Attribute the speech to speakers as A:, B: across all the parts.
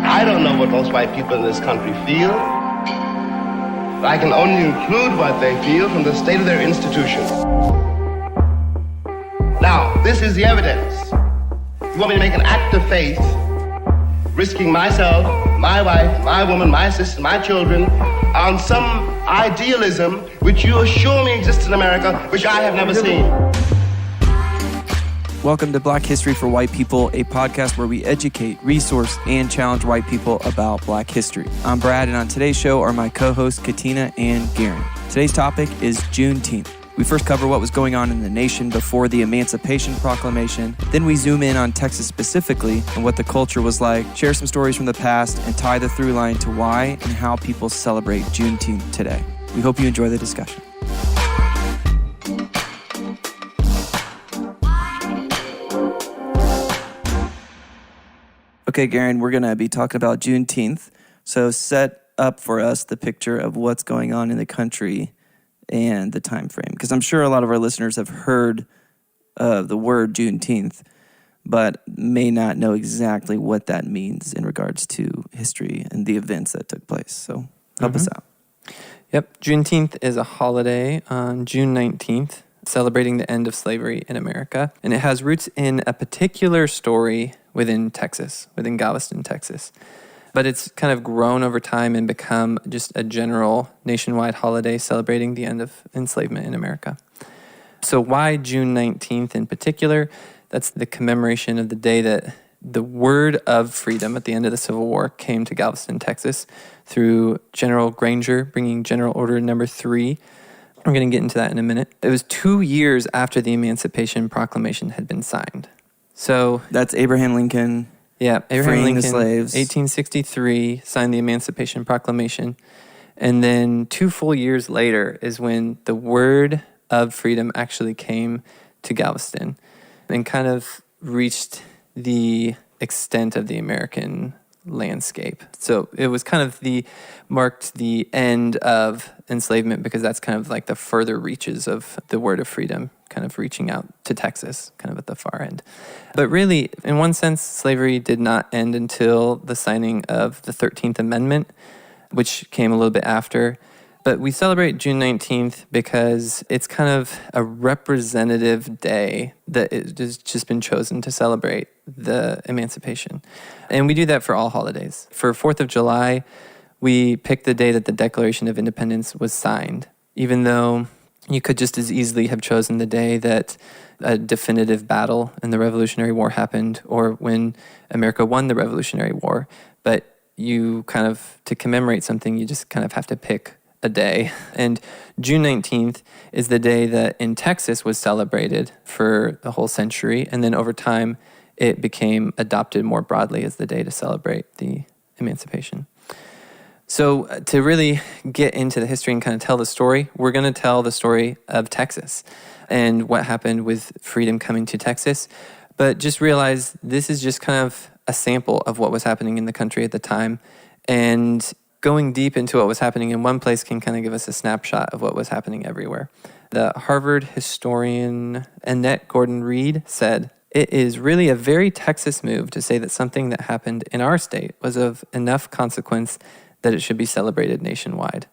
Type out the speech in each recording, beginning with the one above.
A: I don't know what most white people in this country feel. I can only include what they feel from the state of their institutions. Now, this is the evidence. You want me to make an act of faith, risking myself, my wife, my woman, my sister, my children, on some idealism which you assure me exists in America, which I have never seen.
B: Welcome to Black History for White People, a podcast where we educate, resource, and challenge white people about Black history. I'm Brad, and on today's show are my co-hosts Katina and Garen. Today's topic is Juneteenth. We first cover what was going on in the nation before the Emancipation Proclamation. Then we zoom in on Texas specifically and what the culture was like, share some stories from the past, and tie the through line to why and how people celebrate Juneteenth today. We hope you enjoy the discussion. Okay, Garen, we're going to be talking about Juneteenth. So set up for us the picture of what's going on in the country and the time frame, because I'm sure a lot of our listeners have heard of the word Juneteenth, but may not know exactly what that means in regards to history and the events that took place. So help us out.
C: Yep, Juneteenth is a holiday on June 19th, celebrating the end of slavery in America. And it has roots in a particular story within Texas, within Galveston, Texas. But it's kind of grown over time and become just a general nationwide holiday celebrating the end of enslavement in America. So why June 19th in particular? That's the commemoration of the day that the word of freedom at the end of the Civil War came to Galveston, Texas, through General Granger, bringing General Order Number 3. We're going to get into that in a minute. It was 2 years after the Emancipation Proclamation had been signed. So
B: that's Abraham Lincoln.
C: Yeah, Abraham
B: freeing
C: Lincoln,
B: the slaves.
C: 1863, signed the Emancipation Proclamation. And then 2 full years later is when the word of freedom actually came to Galveston and kind of reached the extent of the American landscape. So it was kind of marked the end of enslavement, because that's kind of like the further reaches of the word of freedom, kind of reaching out to Texas, kind of at the far end. But really, in one sense, slavery did not end until the signing of the 13th Amendment, which came a little bit after. But we celebrate June 19th because it's kind of a representative day that has just been chosen to celebrate the emancipation. And we do that for all holidays. For 4th of July, we pick the day that the Declaration of Independence was signed, even though you could just as easily have chosen the day that a definitive battle in the Revolutionary War happened, or when America won the Revolutionary War. But you kind of, to commemorate something, you just kind of have to pick a day. And June 19th is the day that in Texas was celebrated for the whole century. And then over time, it became adopted more broadly as the day to celebrate the emancipation. So to really get into the history and kind of tell the story, we're going to tell the story of Texas and what happened with freedom coming to Texas. But just realize this is just kind of a sample of what was happening in the country at the time. And going deep into what was happening in one place can kind of give us a snapshot of what was happening everywhere. The Harvard historian Annette Gordon-Reed said, "It is really a very Texas move to say that something that happened in our state was of enough consequence that it should be celebrated nationwide."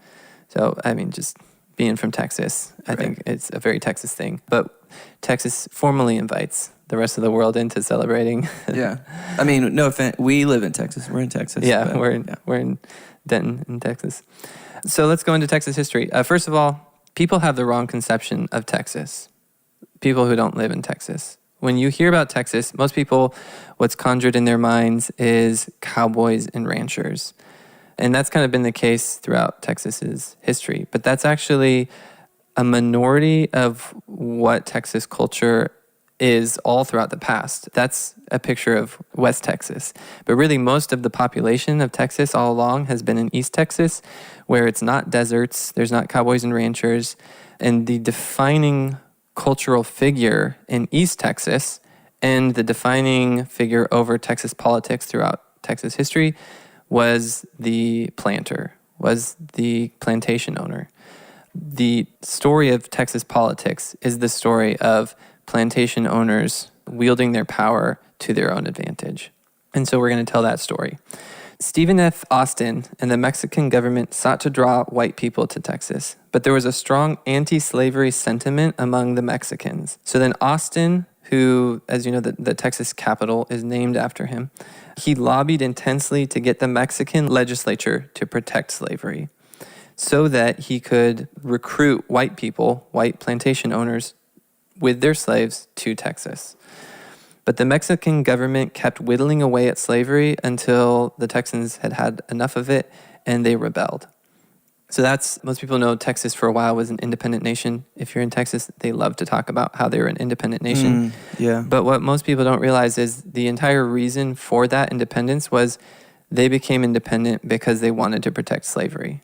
C: So, I mean, just being from Texas, I think it's a very Texas thing. But Texas formally invites the rest of the world into celebrating.
B: Yeah. I mean, no offense. We live in Texas. We're in Texas.
C: Yeah, we're in Denton, in Texas. So let's go into Texas history. First of all, people have the wrong conception of Texas. People who don't live in Texas. When you hear about Texas, most people, what's conjured in their minds is cowboys and ranchers. And that's kind of been the case throughout Texas's history. But that's actually a minority of what Texas culture is all throughout the past. That's a picture of West Texas. But really, most of the population of Texas all along has been in East Texas, where it's not deserts, there's not cowboys and ranchers. And the defining cultural figure in East Texas and the defining figure over Texas politics throughout Texas history was the planter, was the plantation owner. The story of Texas politics is the story of plantation owners wielding their power to their own advantage. And so we're going to tell that story. Stephen F. Austin and the Mexican government sought to draw white people to Texas, but there was a strong anti-slavery sentiment among the Mexicans. So then Austin, who, as you know, the Texas capital is named after him, he lobbied intensely to get the Mexican legislature to protect slavery so that he could recruit white people, white plantation owners, with their slaves to Texas. But the Mexican government kept whittling away at slavery until the Texans had had enough of it and they rebelled. So most people know Texas for a while was an independent nation. If you're in Texas, they love to talk about how they were an independent nation.
B: Yeah.
C: But what most people don't realize is the entire reason for that independence was they became independent because they wanted to protect slavery.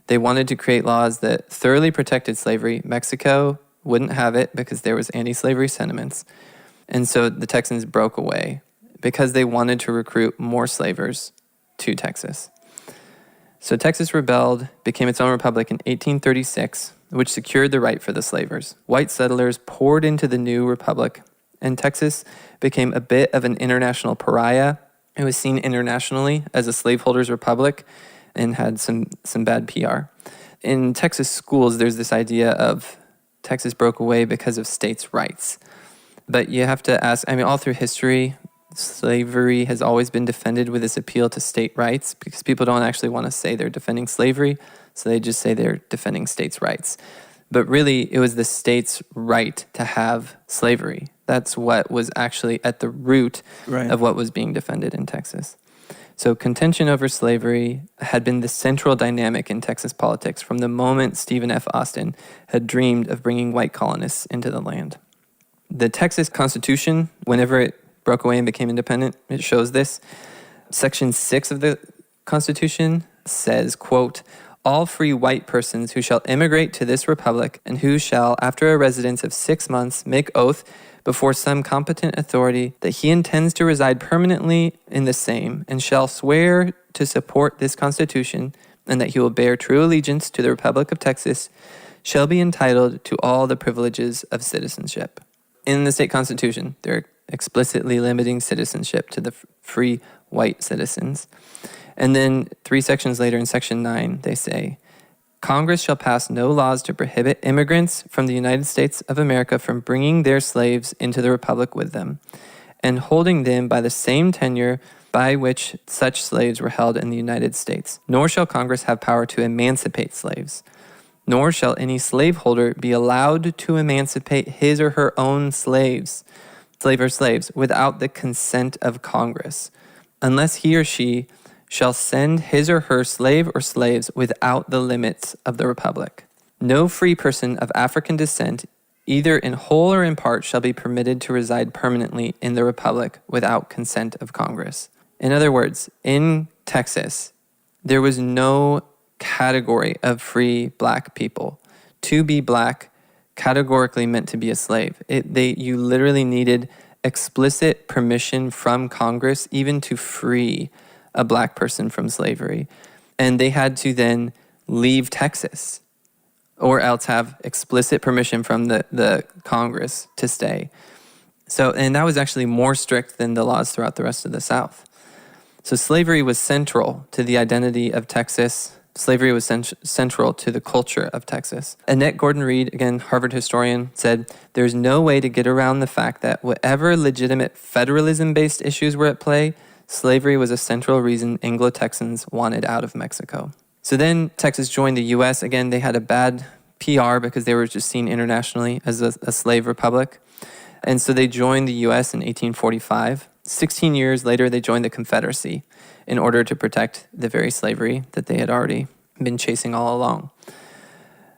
C: They wanted to create laws that thoroughly protected slavery. Mexico wouldn't have it because there was anti-slavery sentiments. And so the Texans broke away because they wanted to recruit more slavers to Texas. So Texas rebelled, became its own republic in 1836, which secured the right for the slavers. White settlers poured into the new republic, and Texas became a bit of an international pariah. It was seen internationally as a slaveholders' republic and had some bad PR. In Texas schools, there's this idea of Texas broke away because of states' rights. But you have to ask, all through history, slavery has always been defended with this appeal to state rights because people don't actually want to say they're defending slavery, so they just say they're defending states' rights. But really, it was the state's right to have slavery. That's what was actually at the root of what was being defended in Texas. So contention over slavery had been the central dynamic in Texas politics from the moment Stephen F. Austin had dreamed of bringing white colonists into the land. The Texas Constitution, whenever it broke away and became independent, it shows this. Section 6 of the Constitution says, quote, "All free white persons who shall immigrate to this republic and who shall, after a residence of 6 months, make oath before some competent authority that he intends to reside permanently in the same and shall swear to support this Constitution and that he will bear true allegiance to the Republic of Texas shall be entitled to all the privileges of citizenship." In the state constitution, they're explicitly limiting citizenship to the free white citizens. And then 3 sections later in section 9, they say, "Congress shall pass no laws to prohibit immigrants from the United States of America from bringing their slaves into the republic with them, and holding them by the same tenure by which such slaves were held in the United States. Nor shall Congress have power to emancipate slaves. Nor shall any slaveholder be allowed to emancipate his or her own slaves, without the consent of Congress, unless he or she shall send his or her slave or slaves without the limits of the republic. No free person of African descent, either in whole or in part, shall be permitted to reside permanently in the republic without consent of Congress." In other words, in Texas, there was no category of free black people. To be black categorically meant to be a slave. You literally needed explicit permission from Congress even to free a black person from slavery. And they had to then leave Texas or else have explicit permission from the Congress to stay. And that was actually more strict than the laws throughout the rest of the South. So slavery was central to the identity of Texas. Slavery was central to the culture of Texas. Annette Gordon-Reed, again, Harvard historian, said, "There's no way to get around the fact that whatever legitimate federalism-based issues were at play, slavery was a central reason Anglo-Texans wanted out of Mexico." So then Texas joined the U.S. Again, they had a bad PR because they were just seen internationally as a slave republic. And so they joined the U.S. in 1845. 16 years later, they joined the Confederacy in order to protect the very slavery that they had already been chasing all along.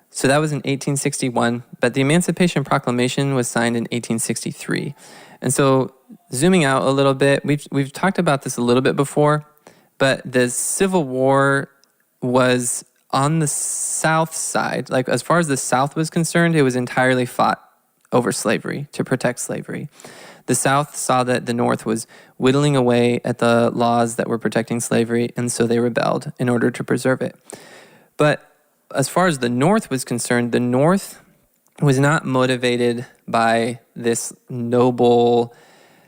C: So that was in 1861, but the Emancipation Proclamation was signed in 1863. And so zooming out a little bit, we've talked about this a little bit before, but the Civil War was on the South side. Like, as far as the South was concerned, it was entirely fought over slavery, to protect slavery. The South saw that the North was whittling away at the laws that were protecting slavery, and so they rebelled in order to preserve it. But as far as the North was concerned, the North was not motivated by this noble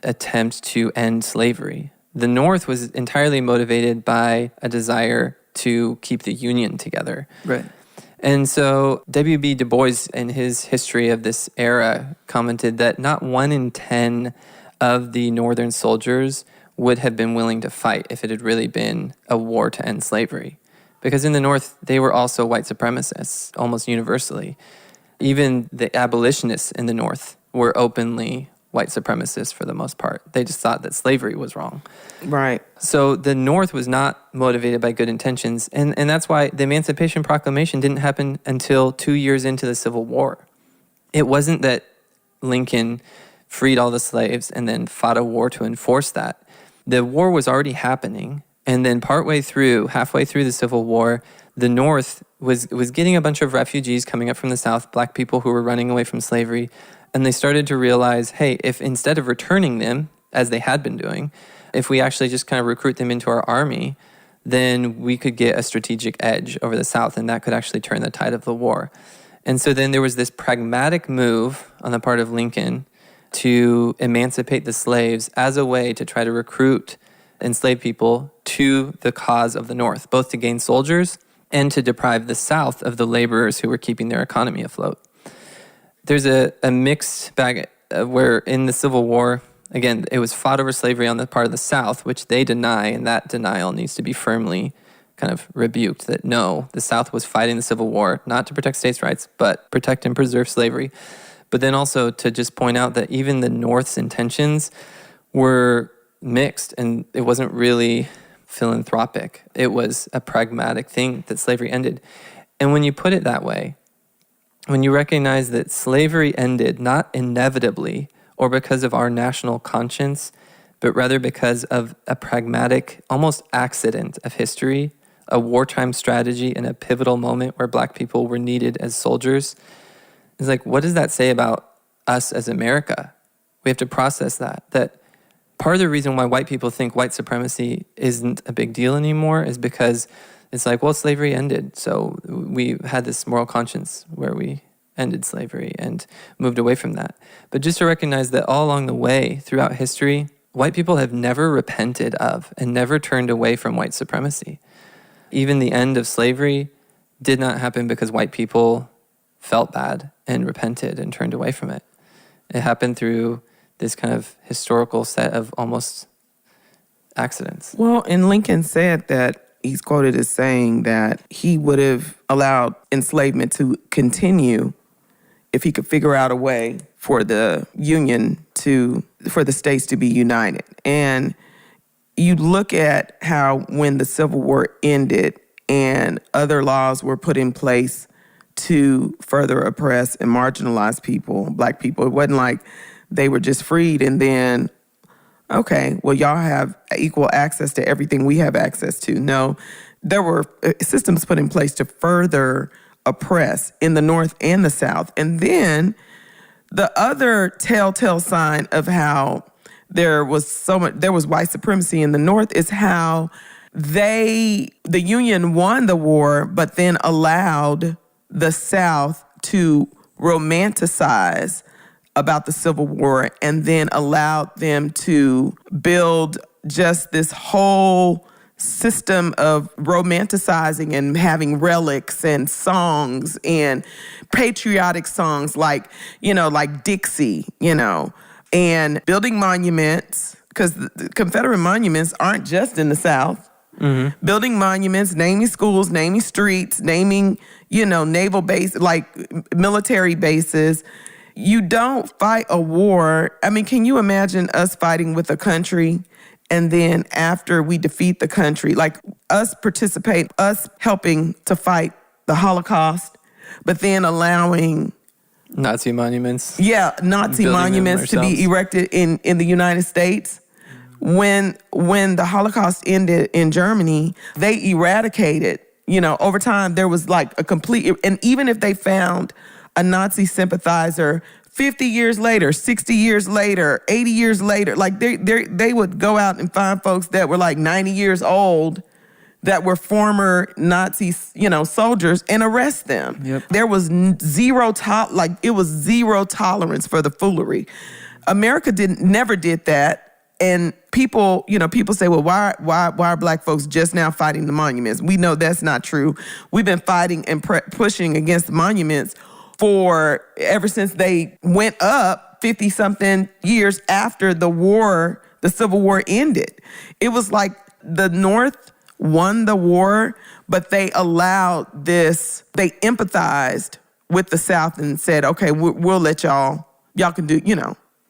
C: attempt to end slavery. The North was entirely motivated by a desire to keep the Union together.
B: Right.
C: And so W.B. Du Bois, in his history of this era, commented that not 1 in 10 of the Northern soldiers would have been willing to fight if it had really been a war to end slavery. Because in the North, they were also white supremacists, almost universally. Even the abolitionists in the North were openly white supremacists for the most part. They just thought that slavery was wrong.
D: Right.
C: So the North was not motivated by good intentions. And that's why the Emancipation Proclamation didn't happen until 2 years into the Civil War. It wasn't that Lincoln freed all the slaves and then fought a war to enforce that. The war was already happening. And then halfway through the Civil War, the North was getting a bunch of refugees coming up from the South, black people who were running away from slavery. And they started to realize, hey, if instead of returning them, as they had been doing, if we actually just kind of recruit them into our army, then we could get a strategic edge over the South, and that could actually turn the tide of the war. And so then there was this pragmatic move on the part of Lincoln to emancipate the slaves as a way to try to recruit enslaved people to the cause of the North, both to gain soldiers and to deprive the South of the laborers who were keeping their economy afloat. There's a mixed bag where in the Civil War, again, it was fought over slavery on the part of the South, which they deny, and that denial needs to be firmly kind of rebuked, that no, the South was fighting the Civil War, not to protect states' rights, but protect and preserve slavery. But then also to just point out that even the North's intentions were mixed, and it wasn't really philanthropic. It was a pragmatic thing that slavery ended. And when you put it that way, when you recognize that slavery ended not inevitably or because of our national conscience, but rather because of a pragmatic, almost accident of history, a wartime strategy in a pivotal moment where black people were needed as soldiers, it's like, what does that say about us as America? We have to process that part of the reason why white people think white supremacy isn't a big deal anymore is because it's like, well, slavery ended. So we had this moral conscience where we ended slavery and moved away from that. But just to recognize that all along the way throughout history, white people have never repented of and never turned away from white supremacy. Even the end of slavery did not happen because white people felt bad and repented and turned away from it. It happened through this kind of historical set of almost accidents.
D: Well, and Lincoln said that, he's quoted as saying that he would have allowed enslavement to continue if he could figure out a way for the Union for the states to be united. And you look at how when the Civil War ended and other laws were put in place to further oppress and marginalize people, black people, it wasn't like they were just freed and then, okay, well, y'all have equal access to everything we have access to. No, there were systems put in place to further oppress in the North and the South. And then the other telltale sign of how there was white supremacy in the North is how the Union won the war, but then allowed the South to romanticize about the Civil War and then allowed them to build just this whole system of romanticizing and having relics and songs and patriotic songs like Dixie, and building monuments, because the Confederate monuments aren't just in the South. Mm-hmm. Building monuments, naming schools, naming streets, naming, naval base, like military bases. You don't fight a war. I mean, can you imagine us fighting with a country and then after we defeat the country, like us helping to fight the Holocaust, but then allowing
C: Nazi monuments.
D: Yeah, Nazi monuments to be erected in the United States. When the Holocaust ended in Germany, they eradicated, over time there was like a complete, and even if they found a Nazi sympathizer 50 years later, 60 years later, 80 years later, like they would go out and find folks that were like 90 years old that were former Nazi, soldiers and arrest them.
B: Yep.
D: There was zero tolerance for the foolery. America never did that. And people say, well, why are black folks just now fighting the monuments? We know that's not true. We've been fighting and pushing against the monuments ever since they went up 50-something years after the Civil War ended. It was like the North won the war, but they empathized with the South and said, okay, we'll let y'all can do,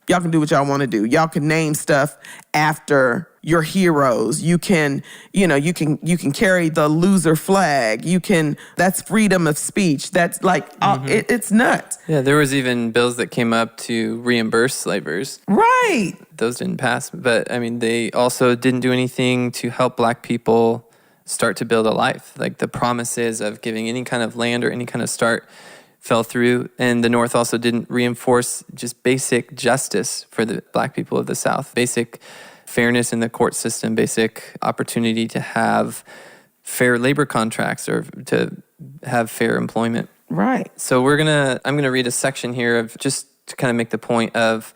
D: y'all can do what y'all want to do. Y'all can name stuff after your heroes. You can carry the loser flag. That's freedom of speech. That's like, it's nuts.
C: Yeah, there was even bills that came up to reimburse slavers.
D: Right.
C: Those didn't pass. But, they also didn't do anything to help black people start to build a life. Like the promises of giving any kind of land or any kind of start fell through. And the North also didn't reinforce just basic justice for the black people of the South. Basic fairness in the court system, basic opportunity to have fair labor contracts or to have fair employment.
D: Right.
C: So I'm gonna read a section here of just to kind of make the point of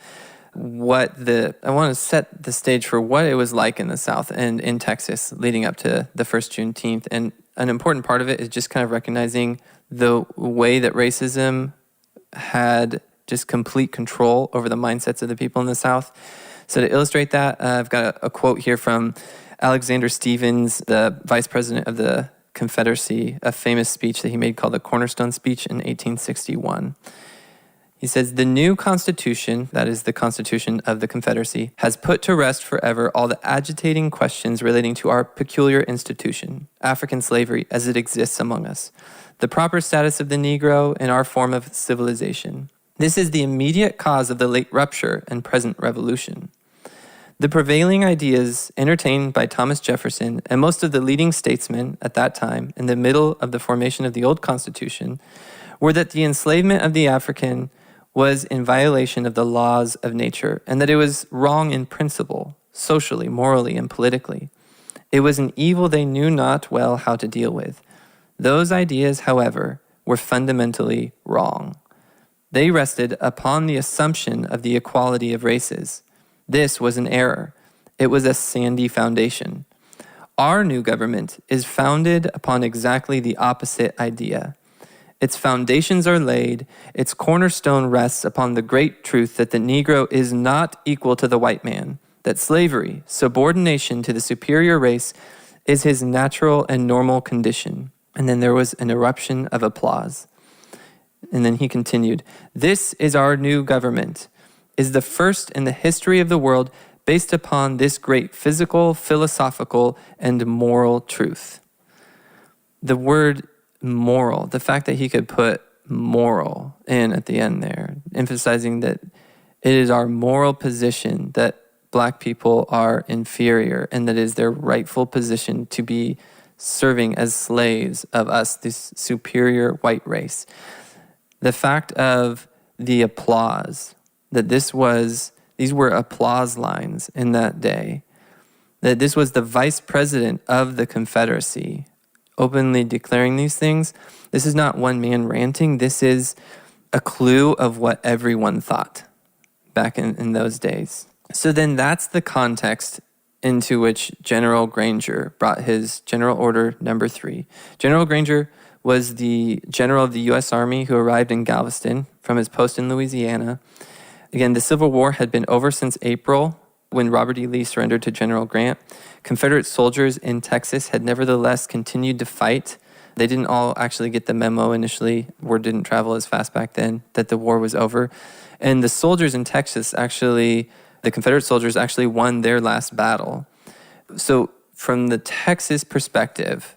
C: I want to set the stage for what it was like in the South and in Texas leading up to the first Juneteenth. And an important part of it is just kind of recognizing the way that racism had just complete control over the mindsets of the people in the South. So to illustrate that, I've got a quote here from Alexander Stevens, the vice president of the Confederacy, a famous speech that he made called the Cornerstone Speech in 1861. He says, "The new Constitution, that is the Constitution of the Confederacy, has put to rest forever all the agitating questions relating to our peculiar institution, African slavery as it exists among us, the proper status of the Negro in our form of civilization. This is the immediate cause of the late rupture and present revolution. The prevailing ideas entertained by Thomas Jefferson and most of the leading statesmen at that time in the middle of the formation of the old Constitution were that the enslavement of the African was in violation of the laws of nature and that it was wrong in principle, socially, morally, and politically. It was an evil they knew not well how to deal with. Those ideas, however, were fundamentally wrong. They rested upon the assumption of the equality of races. This was an error. It was a sandy foundation. Our new government is founded upon exactly the opposite idea. Its foundations are laid, its cornerstone rests upon the great truth that the Negro is not equal to the white man, that slavery, subordination to the superior race, is his natural and normal condition." And then there was an eruption of applause. And then he continued, "This is our new government, is the first in the history of the world based upon this great physical, philosophical, and moral truth." The word moral, the fact that he could put moral in at the end there, emphasizing that it is our moral position that black people are inferior and that it is their rightful position to be serving as slaves of us, this superior white race. The fact of the applause, that these were applause lines in that day, that this was the vice president of the Confederacy openly declaring these things. This is not one man ranting. This is a clue of what everyone thought back in those days. So then that's the context into which General Granger brought his General Order Number 3. General Granger was the general of the U.S. Army who arrived in Galveston from his post in Louisiana. Again, the Civil War had been over since April when Robert E. Lee surrendered to General Grant. Confederate soldiers in Texas had nevertheless continued to fight. They didn't all actually get the memo initially. Word didn't travel as fast back then that the war was over. And the soldiers in Texas the Confederate soldiers actually won their last battle. So from the Texas perspective,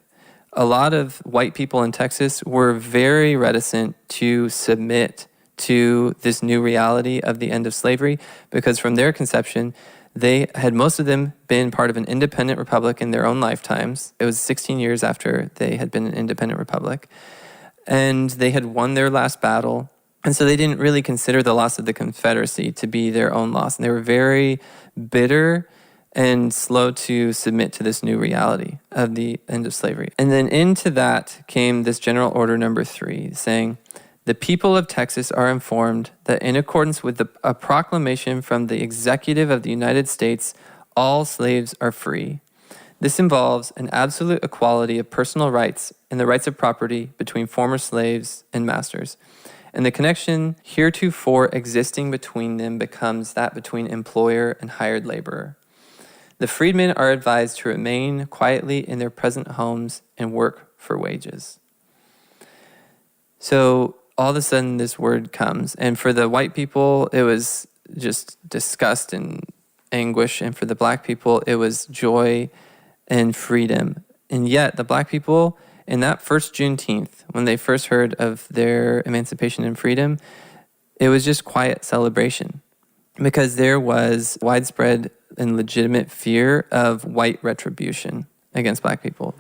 C: a lot of white people in Texas were very reticent to submit to this new reality of the end of slavery because from their conception, they had most of them been part of an independent republic in their own lifetimes. It was 16 years after they had been an independent republic. And they had won their last battle. And so they didn't really consider the loss of the Confederacy to be their own loss. And they were very bitter and slow to submit to this new reality of the end of slavery. And then into that came this General Order number 3 saying, the people of Texas are informed that in accordance with a proclamation from the executive of the United States, all slaves are free. This involves an absolute equality of personal rights and the rights of property between former slaves and masters. And the connection heretofore existing between them becomes that between employer and hired laborer. The freedmen are advised to remain quietly in their present homes and work for wages. So all of a sudden this word comes, and for the white people, it was just disgust and anguish, and for the black people, it was joy and freedom. And yet the black people, in that first Juneteenth, when they first heard of their emancipation and freedom, it was just quiet celebration because there was widespread and legitimate fear of white retribution against black people.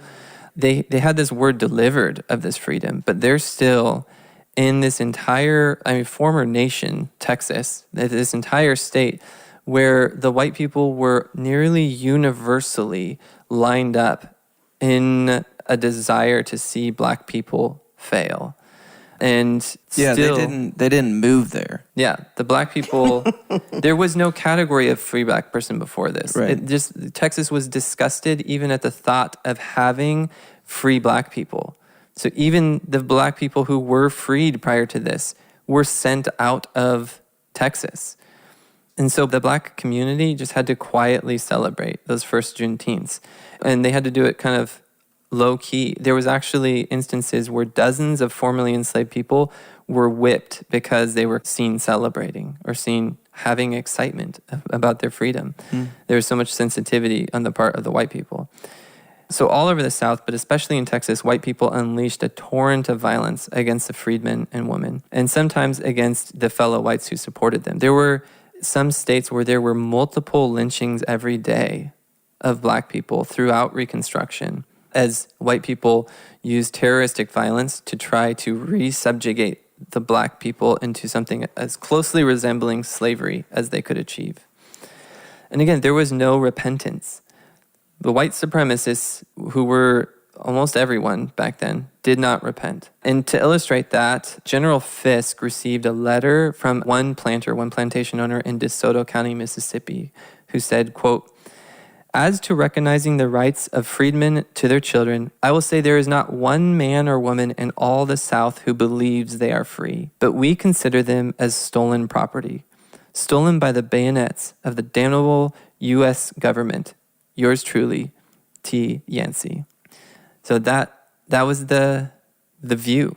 C: They had this word delivered of this freedom, but they're still in this entire, former nation, Texas, this entire state, where the white people were nearly universally lined up in a desire to see black people fail. And
B: Yeah,
C: still,
B: they didn't move there.
C: yeah, the black people, there was no category of free black person before this.
B: Right.
C: Texas was disgusted even at the thought of having free black people. So even the black people who were freed prior to this were sent out of Texas. And so the black community just had to quietly celebrate those first Juneteenths. And they had to do it kind of low key. There was actually instances where dozens of formerly enslaved people were whipped because they were seen celebrating or seen having excitement about their freedom. There was so much sensitivity on the part of the white people. So all over the South, but especially in Texas, white people unleashed a torrent of violence against the freedmen and women, and sometimes against the fellow whites who supported them. There were some states where there were multiple lynchings every day of black people throughout Reconstruction, as white people used terroristic violence to try to re-subjugate the black people into something as closely resembling slavery as they could achieve. And again, there was no repentance. The white supremacists, who were almost everyone back then, did not repent. And to illustrate that, General Fisk received a letter from one plantation owner in DeSoto County, Mississippi, who said, quote, "As to recognizing the rights of freedmen to their children, I will say there is not one man or woman in all the South who believes they are free, but we consider them as stolen property, stolen by the bayonets of the damnable U.S. government. Yours truly, T. Yancey." So that was the view,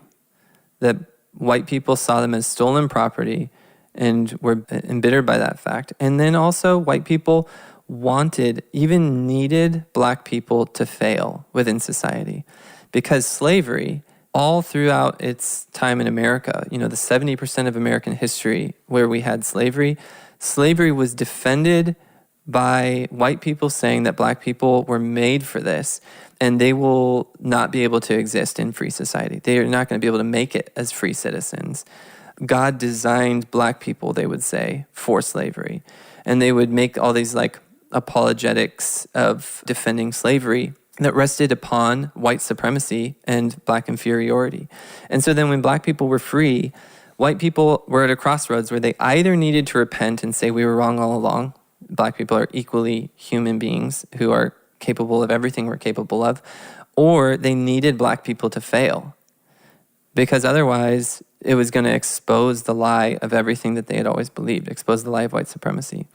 C: that white people saw them as stolen property and were embittered by that fact. And then also white people wanted, even needed black people to fail within society, because slavery, all throughout its time in America, the 70% of American history where we had slavery was defended by white people saying that black people were made for this and they will not be able to exist in free society. They are not going to be able to make it as free citizens. God designed black people, they would say, for slavery. And they would make all these apologetics of defending slavery that rested upon white supremacy and black inferiority. And so then when black people were free, white people were at a crossroads where they either needed to repent and say we were wrong all along. Black people are equally human beings who are capable of everything we're capable of, or they needed black people to fail, because otherwise it was going to expose the lie of everything that they had always believed, expose the lie of white supremacy.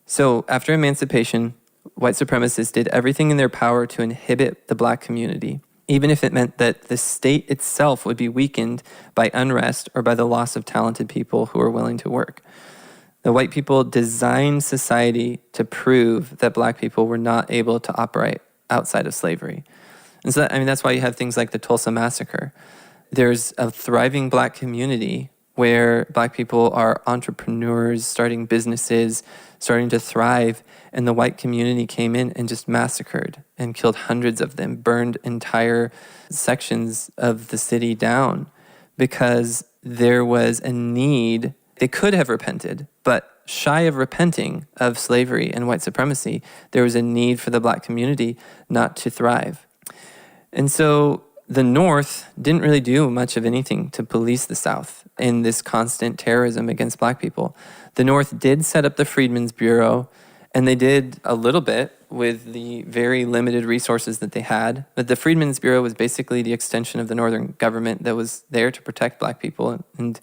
C: So after emancipation, white supremacists did everything in their power to inhibit the black community, even if it meant that the state itself would be weakened by unrest or by the loss of talented people who were willing to work. The white people designed society to prove that black people were not able to operate outside of slavery. And so that's why you have things like the Tulsa Massacre. There's a thriving black community where black people are entrepreneurs, starting businesses, starting to thrive, and the white community came in and just massacred and killed hundreds of them, burned entire sections of the city down because there was a need. They could have repented, but shy of repenting of slavery and white supremacy, there was a need for the Black community not to thrive. And so the North didn't really do much of anything to police the South in this constant terrorism against Black people. The North did set up the Freedmen's Bureau, and they did a little bit with the very limited resources that they had. But the Freedmen's Bureau was basically the extension of the Northern government that was there to protect Black people and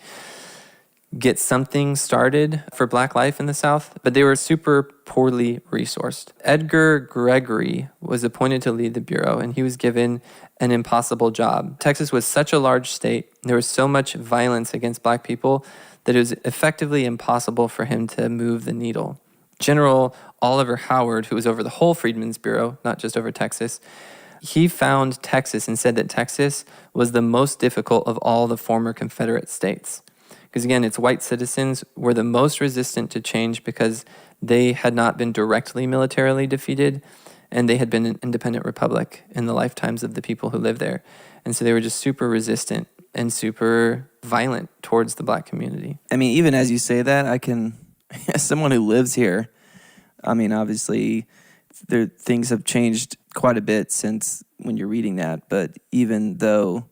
C: get something started for Black life in the South, but they were super poorly resourced. Edgar Gregory was appointed to lead the Bureau, and he was given an impossible job. Texas was such a large state, there was so much violence against Black people that it was effectively impossible for him to move the needle. General Oliver Howard, who was over the whole Freedmen's Bureau, not just over Texas, he found Texas and said that Texas was the most difficult of all the former Confederate states. Because again, its white citizens were the most resistant to change because they had not been directly militarily defeated, and they had been an independent republic in the lifetimes of the people who lived there. And so they were just super resistant and super violent towards the Black community.
B: I mean, even as you say that, I can, as someone who lives here, I mean, obviously, things have changed quite a bit since when you're reading that, but even though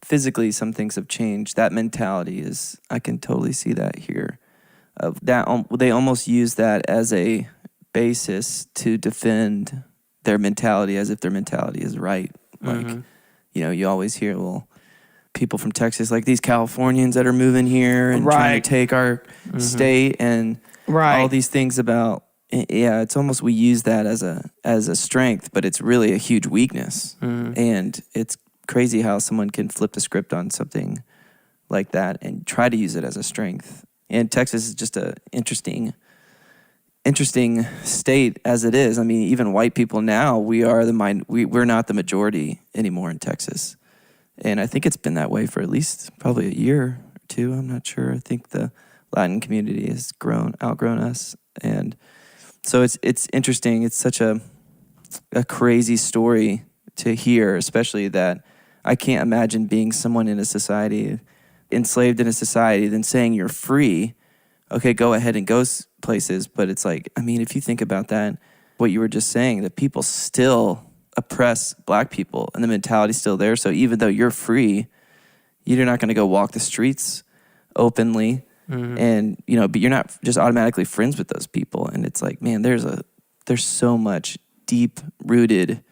B: physically some things have changed, that mentality is, I can totally see that here. They almost use that as a basis to defend their mentality as if their mentality is right. Like, you always hear, well, people from Texas, like these Californians that are moving here and trying to take our state and all these things about, it's almost, we use that as a strength, but it's really a huge weakness. And it's crazy how someone can flip the script on something like that and try to use it as a strength. And Texas is just a interesting state as it is. I mean, even white people now, we're not the majority anymore in Texas. And I think it's been that way for at least probably a year or two. I'm not sure. I think the Latin community has outgrown us. And so it's interesting. It's such a crazy story to hear, especially that I can't imagine being someone in a society, enslaved in a society, then saying you're free. Okay, go ahead and go places. But it's like, I mean, if you think about that, what you were just saying, that people still oppress Black people and the mentality's still there. So even though you're free, you're not going to go walk the streets openly. And, but you're not just automatically friends with those people. And it's like, man, there's so much deep-rooted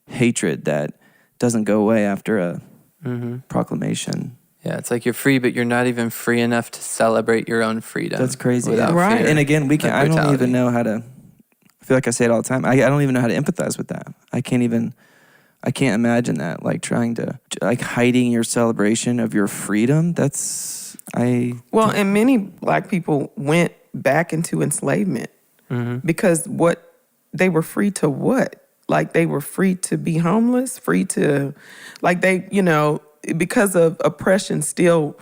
B: hatred that doesn't go away after a proclamation.
C: Yeah, it's like you're free, but you're not even free enough to celebrate your own freedom.
B: That's crazy.
C: Right.
B: And again, I don't even know how to, I feel like I say it all the time. I don't even know how to empathize with that. I can't imagine that, like trying to, like hiding your celebration of your freedom.
D: And many Black people went back into enslavement because they were free to what? Like they were free to be homeless, free to, like because of oppression still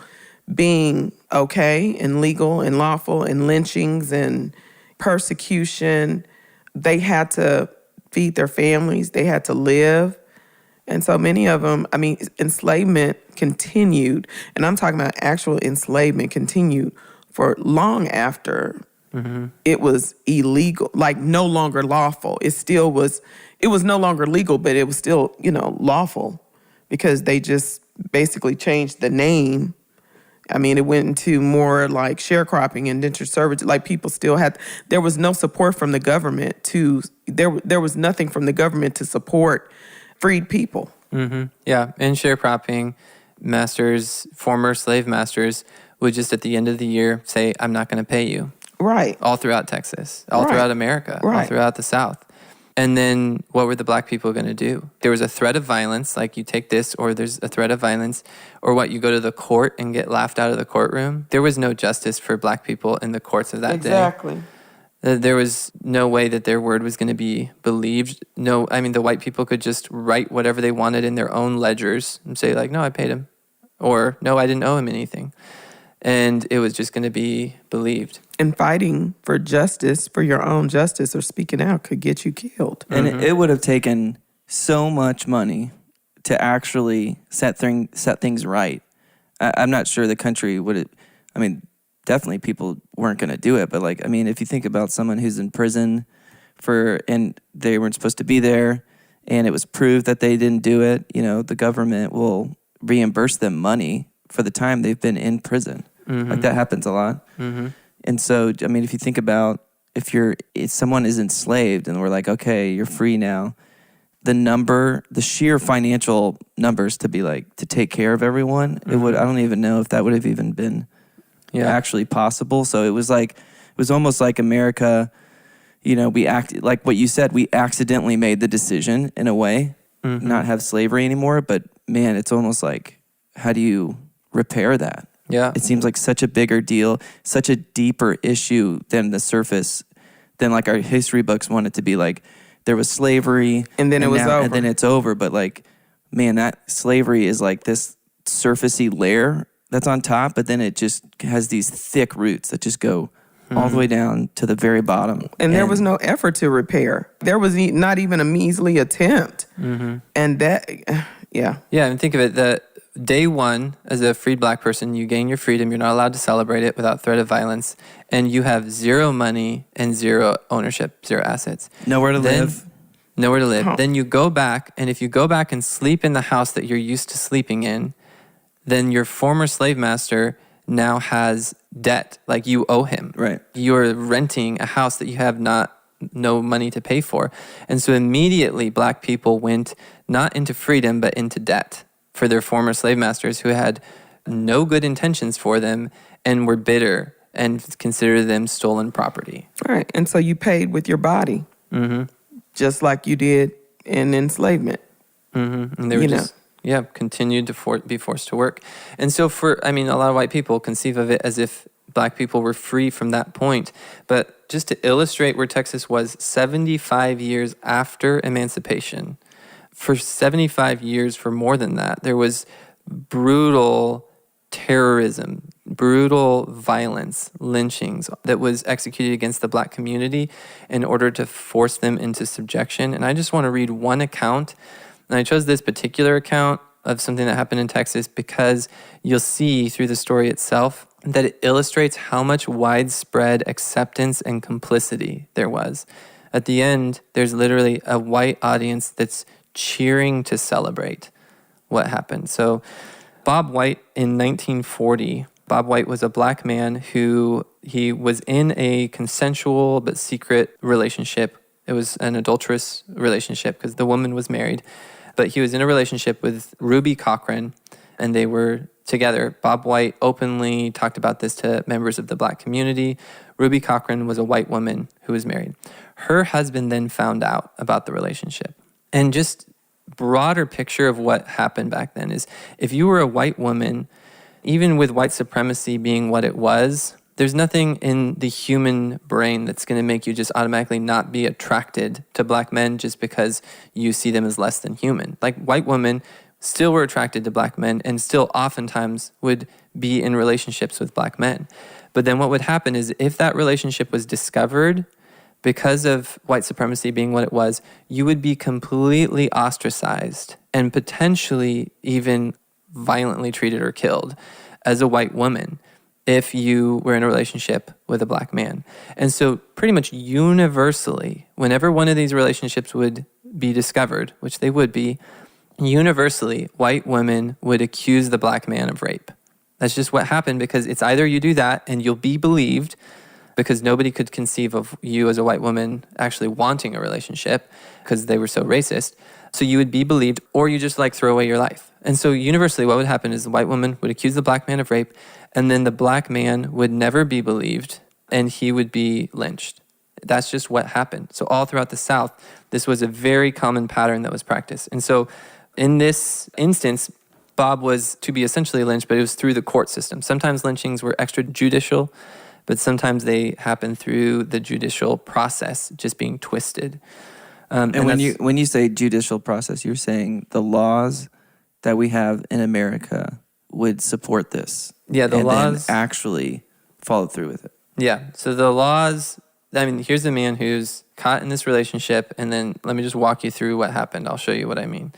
D: being okay and legal and lawful and lynchings and persecution, they had to feed their families, they had to live. And so many of them, I mean, enslavement continued, and I'm talking about actual enslavement continued for long after it was illegal, like no longer lawful. It was no longer legal, but it was still, lawful because they just basically changed the name. I mean, it went into more like sharecropping, indentured servitude. Like people still there was no support from the government there was nothing from the government to support freed people.
C: Yeah, in sharecropping, former slave masters would just at the end of the year say, I'm not going to pay you.
D: Right.
C: All throughout Texas, all throughout America, all throughout the South. And then what were the Black people going to do? There was a threat of violence, like you take this, or there's a threat of violence, or what, you go to the court and get laughed out of the courtroom. There was no justice for Black people in the courts of that day.
D: Exactly.
C: There was no way that their word was going to be believed. No, I mean, the white people could just write whatever they wanted in their own ledgers and say, like, no, I paid him. Or, no, I didn't owe him anything. And it was just going to be believed.
D: And fighting for justice, for your own justice, or speaking out could get you killed.
B: And it would have taken so much money to actually set things right. I'm not sure the country would have, I mean, definitely people weren't going to do it. But like, I mean, if you think about someone who's in prison and they weren't supposed to be there, and it was proved that they didn't do it, you know, the government will reimburse them money for the time they've been in prison. Like that happens a lot. And so, I mean, if you think about if someone is enslaved and we're like, okay, you're free now, the sheer financial numbers to be like, to take care of everyone, I don't even know if that would have even been actually possible. So it was almost like America, you know, like what you said, we accidentally made the decision in a way, not have slavery anymore. But man, it's almost like, how do you repair that?
C: Yeah.
B: It seems like such a bigger deal, such a deeper issue than the surface, than like our history books want it to be like, there was slavery.
D: And then it was over.
B: And then it's over. But like, man, that slavery is like this surfacey layer that's on top, but then it just has these thick roots that just go all the way down to the very bottom.
D: And there was no effort to repair. There was not even a measly attempt. And that, yeah.
C: Yeah, and think of it, that day one, as a freed black person, you gain your freedom. You're not allowed to celebrate it without threat of violence. And you have zero money and zero ownership, zero assets.
B: Nowhere to live.
C: Nowhere to live. Then you go back, and if you go back and sleep in the house that you're used to sleeping in, then your former slave master now has debt, like you owe him.
B: Right.
C: You're renting a house that you have no money to pay for. And so immediately black people went not into freedom, but into debt for their former slave masters who had no good intentions for them and were bitter and considered them stolen property.
D: Right. And so you paid with your body, just like you did in enslavement.
C: And they were continued to be forced to work. And so a lot of white people conceive of it as if black people were free from that point. But just to illustrate where Texas was 75 years after emancipation, for 75 years, for more than that, there was brutal terrorism, brutal violence, lynchings that was executed against the black community in order to force them into subjection. And I just want to read one account. And I chose this particular account of something that happened in Texas because you'll see through the story itself that it illustrates how much widespread acceptance and complicity there was. At the end, there's literally a white audience that's cheering to celebrate what happened. So Bob White in 1940, Bob White was a black man he was in a consensual but secret relationship. It was an adulterous relationship because the woman was married. But he was in a relationship with Ruby Cochran, and they were together. Bob White openly talked about this to members of the black community. Ruby Cochran was a white woman who was married. Her husband then found out about the relationship. And just broader picture of what happened back then is if you were a white woman, even with white supremacy being what it was, there's nothing in the human brain that's going to make you just automatically not be attracted to black men just because you see them as less than human. Like white women still were attracted to black men and still oftentimes would be in relationships with black men. But then what would happen is if that relationship was discovered because of white supremacy being what it was, you would be completely ostracized and potentially even violently treated or killed as a white woman if you were in a relationship with a black man. And so pretty much universally, whenever one of these relationships would be discovered, which they would be, universally, white women would accuse the black man of rape. That's just what happened because it's either you do that and you'll be believed because nobody could conceive of you as a white woman actually wanting a relationship because they were so racist. So you would be believed or you just like throw away your life. And so universally what would happen is the white woman would accuse the black man of rape and then the black man would never be believed and he would be lynched. That's just what happened. So all throughout the South, this was a very common pattern that was practiced. And so in this instance, Bob was to be essentially lynched, but it was through the court system. Sometimes lynchings were extrajudicial, but sometimes they happen through the judicial process just being twisted.
B: And when you say judicial process, you're saying the laws that we have in America would support this.
C: Yeah, the laws
B: then actually follow through with it.
C: Yeah, so the laws, here's a man who's caught in this relationship, and then let me just walk you through what happened. I'll show you what I mean.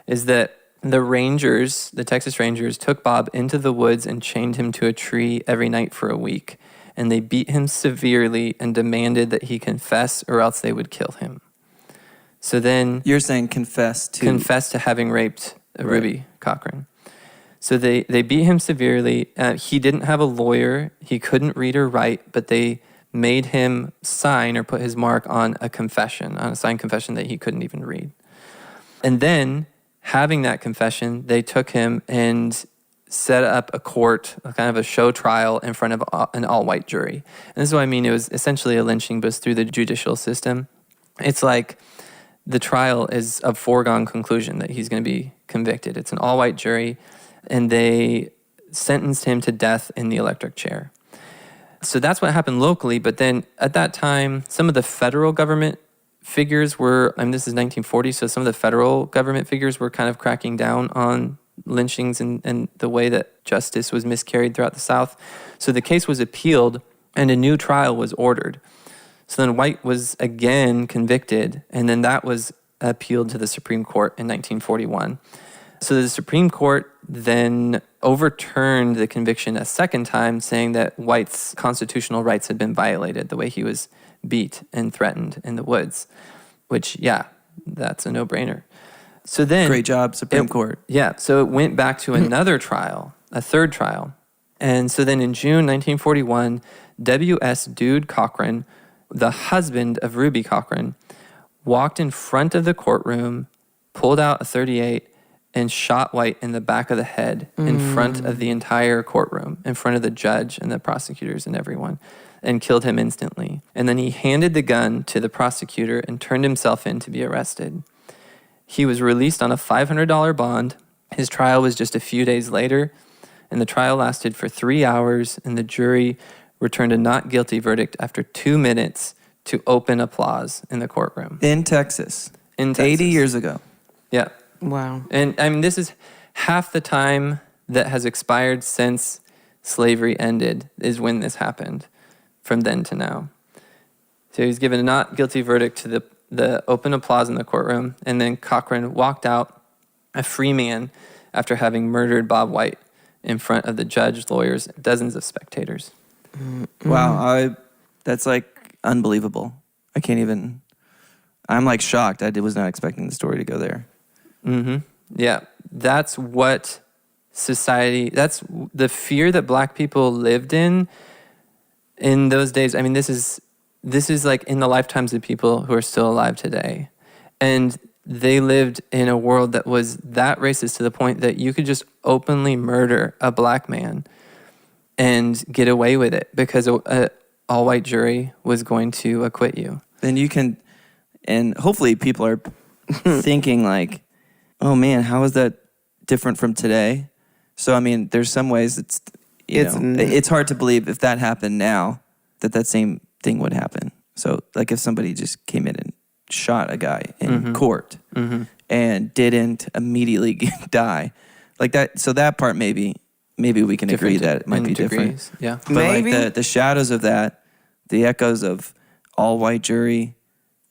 C: Is that the Texas Rangers, took Bob into the woods and chained him to a tree every night for a week. And they beat him severely and demanded that he confess or else they would kill him. So then...
B: You're saying confess to
C: having raped Ruby Cochran. So they beat him severely. He didn't have a lawyer. He couldn't read or write, but they made him sign or put his mark on a signed confession that he couldn't even read. And then, having that confession, they took him and set up a court, kind of a show trial in front of an all-white jury. And this is what I mean. It was essentially a lynching, but it's through the judicial system. It's like the trial is a foregone conclusion that he's going to be convicted. It's an all-white jury, and they sentenced him to death in the electric chair. So that's what happened locally. But then at that time, some of the federal government figures were, this is 1940, so some of the federal government figures were kind of cracking down on lynchings and the way that justice was miscarried throughout the South. So the case was appealed and a new trial was ordered. So then White was again convicted, and then that was appealed to the Supreme Court in 1941. So the Supreme Court then overturned the conviction a second time, saying that White's constitutional rights had been violated, the way he was beat and threatened in the woods, which, yeah, that's a no-brainer. So then...
B: Great job, Supreme Court.
C: Yeah, so it went back to another trial, a third trial. And so then in June 1941, W.S. Dude Cochran, the husband of Ruby Cochran, walked in front of the courtroom, pulled out a .38, and shot White in the back of the head in front of the entire courtroom, in front of the judge and the prosecutors and everyone, and killed him instantly. And then he handed the gun to the prosecutor and turned himself in to be arrested. He was released on a $500 bond. His trial was just a few days later, and the trial lasted for 3 hours, and the jury returned a not guilty verdict after 2 minutes to open applause in the courtroom.
B: In Texas. 80 years ago.
C: Yeah.
D: Wow.
C: And this is half the time that has expired since slavery ended is when this happened, from then to now. So he was given a not guilty verdict to the open applause in the courtroom, and then Cochran walked out a free man after having murdered Bob White in front of the judge, lawyers, dozens of spectators.
B: Wow, that's like unbelievable. I can't even... I'm like shocked. I was not expecting the story to go there.
C: Mm-hmm. Yeah, that's what society, that's the fear that black people lived in those days. This is like in the lifetimes of people who are still alive today. And they lived in a world that was that racist to the point that you could just openly murder a black man and get away with it because an all-white jury was going to acquit you.
B: Then you can, and hopefully people are thinking like, oh man, how is that different from today? So, there's some ways it's hard to believe if that happened now, that same thing would happen. So, like if somebody just came in and shot a guy in court and didn't immediately die, like that. So that part maybe we can agree that it might be different.
C: Yeah,
B: but maybe like the shadows of that, the echoes of all white jury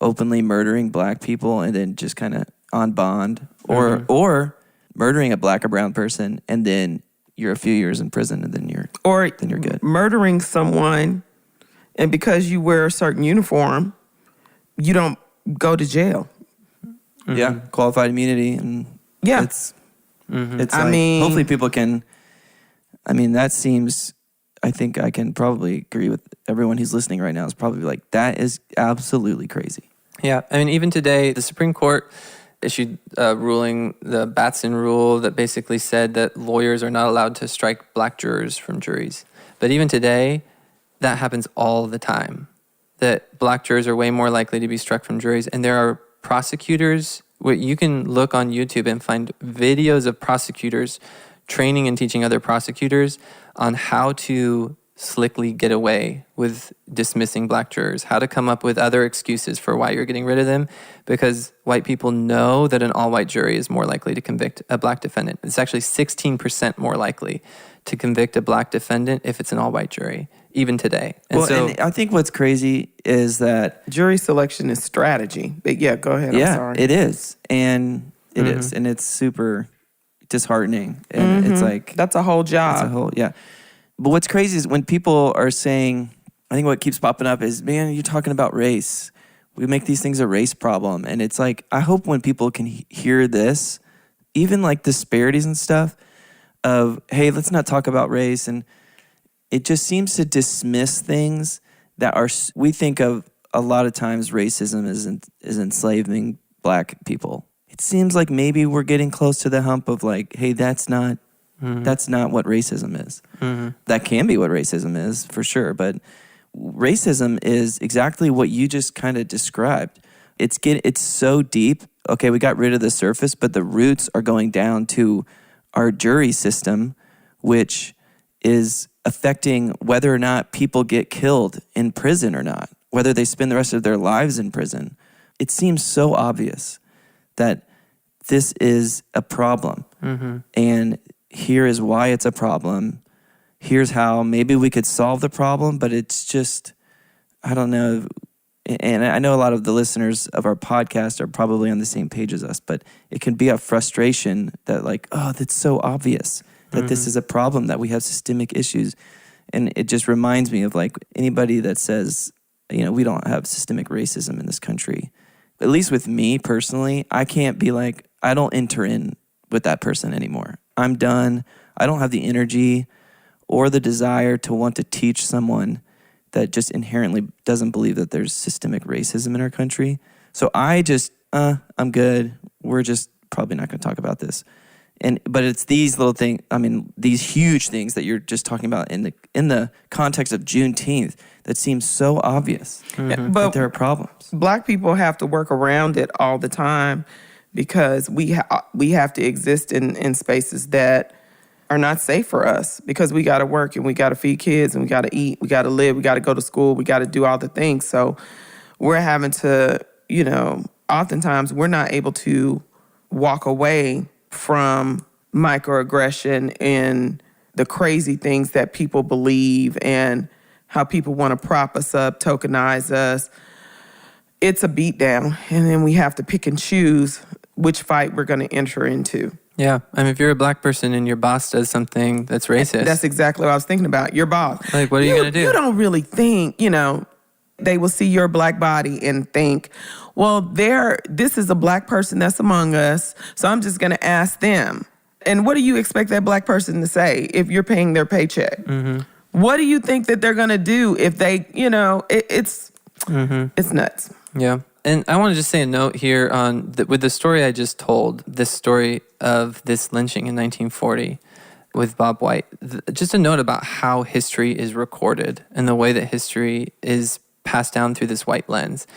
B: openly murdering black people and then just kind of on bond, or murdering a black or brown person and then you're a few years in prison and then you're good.
D: Murdering someone and because you wear a certain uniform, you don't go to jail.
B: Yeah, qualified immunity and it's hopefully people can. That seems. I think I can probably agree with everyone who's listening right now. Is probably like that is absolutely crazy.
C: Yeah, even today, the Supreme Court issued a ruling, the Batson rule, that basically said that lawyers are not allowed to strike black jurors from juries. But even today, that happens all the time. That black jurors are way more likely to be struck from juries. And there are prosecutors, where you can look on YouTube and find videos of prosecutors training and teaching other prosecutors on how to slickly get away with dismissing black jurors, how to come up with other excuses for why you're getting rid of them, because white people know that an all-white jury is more likely to convict a black defendant. It's actually 16% more likely to convict a black defendant if it's an all-white jury, even today. And
B: and I think what's crazy is that
D: jury selection is strategy. But yeah, go ahead.
B: Yeah,
D: I'm sorry.
B: it is. And it is. And it's super disheartening. And it's like...
D: That's a whole job.
B: That's a whole, yeah. But what's crazy is when people are saying, I think what keeps popping up is, man, you're talking about race. We make these things a race problem. And it's like, I hope when people can hear this, even like disparities and stuff of, hey, let's not talk about race. And it just seems to dismiss things that are, we think of a lot of times racism is enslaving Black people. It seems like maybe we're getting close to the hump of like, hey, that's not what racism is. That can be what racism is for sure. But racism is exactly what you just kind of described. It's so deep. Okay, we got rid of the surface, but the roots are going down to our jury system, which is affecting whether or not people get killed in prison or not, whether they spend the rest of their lives in prison. It seems so obvious that this is a problem. And here is why it's a problem. Here's how maybe we could solve the problem, but it's just, I don't know. And I know a lot of the listeners of our podcast are probably on the same page as us, but it can be a frustration that like, oh, that's so obvious that this is a problem, that we have systemic issues. And it just reminds me of like anybody that says, you know, we don't have systemic racism in this country. At least with me personally, I can't be like, I don't enter in with that person anymore. I'm done. I don't have the energy or the desire to want to teach someone that just inherently doesn't believe that there's systemic racism in our country. So I just, I'm good. We're just probably not going to talk about this. But it's these little things, I mean, these huge things that you're just talking about in the context of Juneteenth that seems so obvious that there are problems.
D: Black people have to work around it all the time because we have to exist in spaces that are not safe for us because we got to work and we got to feed kids and we got to eat, we got to live, we got to go to school, we got to do all the things. So we're having to, you know, oftentimes we're not able to walk away from microaggression and the crazy things that people believe and how people want to prop us up, tokenize us. It's a beatdown, and then we have to pick and choose which fight we're going to enter into.
C: Yeah. I mean, if you're a Black person and your boss does something that's racist.
D: That's exactly what I was thinking about. Your boss.
C: Like, what are you going to do?
D: You don't really think, you know, they will see your Black body and think, well, this is a Black person that's among us, so I'm just going to ask them. And what do you expect that Black person to say if you're paying their paycheck? What do you think that they're going to do if they, you know, it's nuts.
C: Yeah. And I want to just say a note here on with the story I just told, this story of this lynching in 1940 with Bob White. Just a note about how history is recorded and the way that history is passed down through this white lens.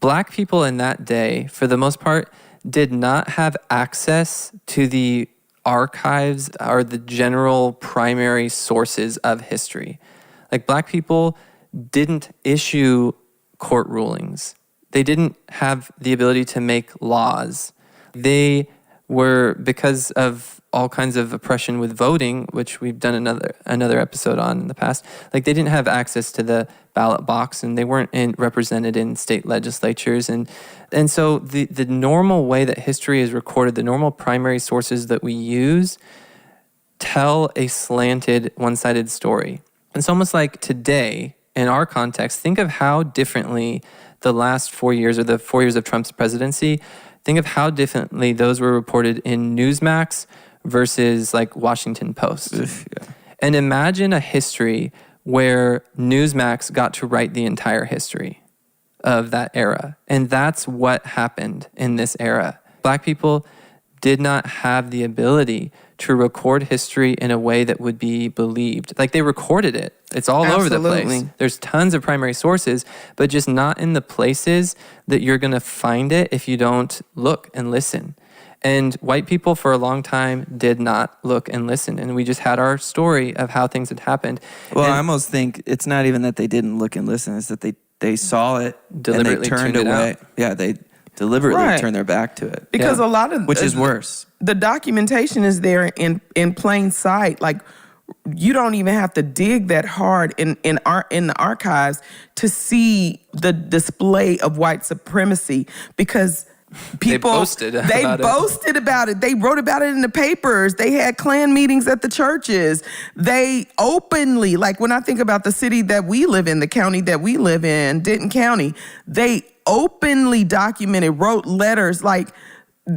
C: Black people in that day, for the most part, did not have access to the archives or the general primary sources of history. Like, Black people didn't issue court rulings. They didn't have the ability to make laws. They were, because of all kinds of oppression with voting, which we've done another episode on in the past, like, they didn't have access to the ballot box and they weren't represented in state legislatures. And so the normal way that history is recorded, the normal primary sources that we use tell a slanted, one-sided story. It's almost like today, in our context, think of how differently the last 4 years or the 4 years of Trump's presidency, think of how differently those were reported in Newsmax versus like Washington Post.
B: Yeah.
C: And imagine a history where Newsmax got to write the entire history of that era. And that's what happened in this era. Black people did not have the ability to record history in a way that would be believed. Like, they recorded it. It's all over the place. There's tons of primary sources, but just not in the places that you're going to find it if you don't look and listen. And white people for a long time did not look and listen. And we just had our story of how things had happened.
B: Well, I almost think it's not even that they didn't look and listen. It's that they saw it
C: deliberately
B: and they turned
C: tuned it
B: away.
C: out.
B: Yeah, they deliberately turned their back to it.
D: Because a lot of...
B: Which is worse.
D: The documentation is there in plain sight. Like, you don't even have to dig that hard in the archives to see the display of white supremacy, because People,
C: boasted about it.
D: They wrote about it in the papers. They had Klan meetings at the churches. They openly, like when I think about the city that we live in, the county that we live in, Denton County, they openly documented, wrote letters, like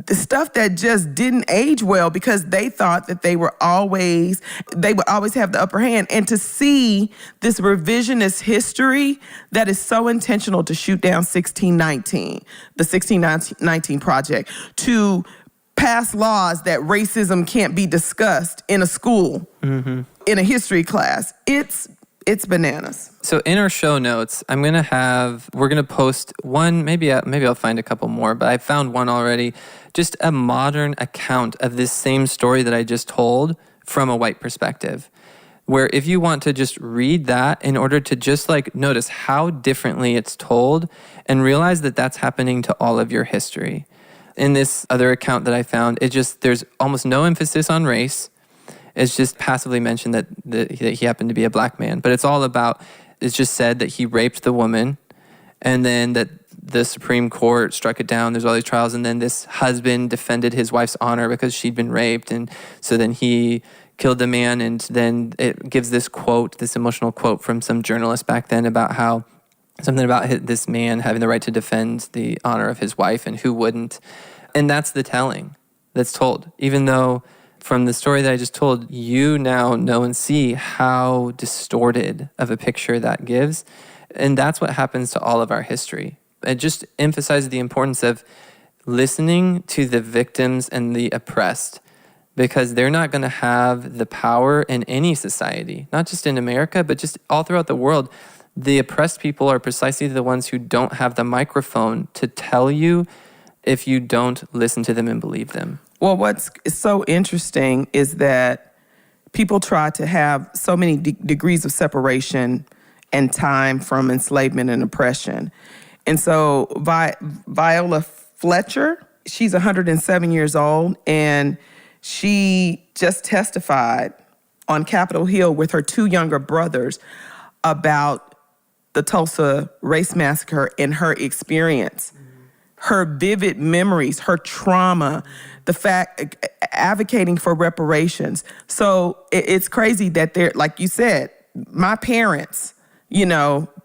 D: the stuff that just didn't age well because they thought that they would always have the upper hand. And to see this revisionist history that is so intentional to shoot down 1619, the 1619 Project, to pass laws that racism can't be discussed in a school, in a history class, it's bananas.
C: So in our show notes, we're gonna post one, maybe I'll find a couple more, but I found one already, just a modern account of this same story that I just told from a white perspective. Where if you want to just read that in order to just like notice how differently it's told and realize that that's happening to all of your history. In this other account that I found, there's almost no emphasis on race. It's just passively mentioned that he happened to be a black man. But it's just said that he raped the woman and then that the Supreme Court struck it down. There's all these trials. And then this husband defended his wife's honor because she'd been raped. And so then he killed the man. And then it gives this quote, this emotional quote from some journalist back then about how something about this man having the right to defend the honor of his wife and who wouldn't. And that's the telling that's told, even though from the story that I just told, you now know and see how distorted of a picture that gives. And that's what happens to all of our history. It just emphasizes the importance of listening to the victims and the oppressed, because they're not going to have the power in any society, not just in America, but just all throughout the world. The oppressed people are precisely the ones who don't have the microphone to tell you if you don't listen to them and believe them.
D: Well, what's so interesting is that people try to have so many degrees of separation and time from enslavement and oppression. And so Viola Fletcher, she's 107 years old, and she just testified on Capitol Hill with her two younger brothers about the Tulsa race massacre and her experience. Her vivid memories, her trauma, the fact, advocating for reparations. So it's crazy that they're, like you said, my parents,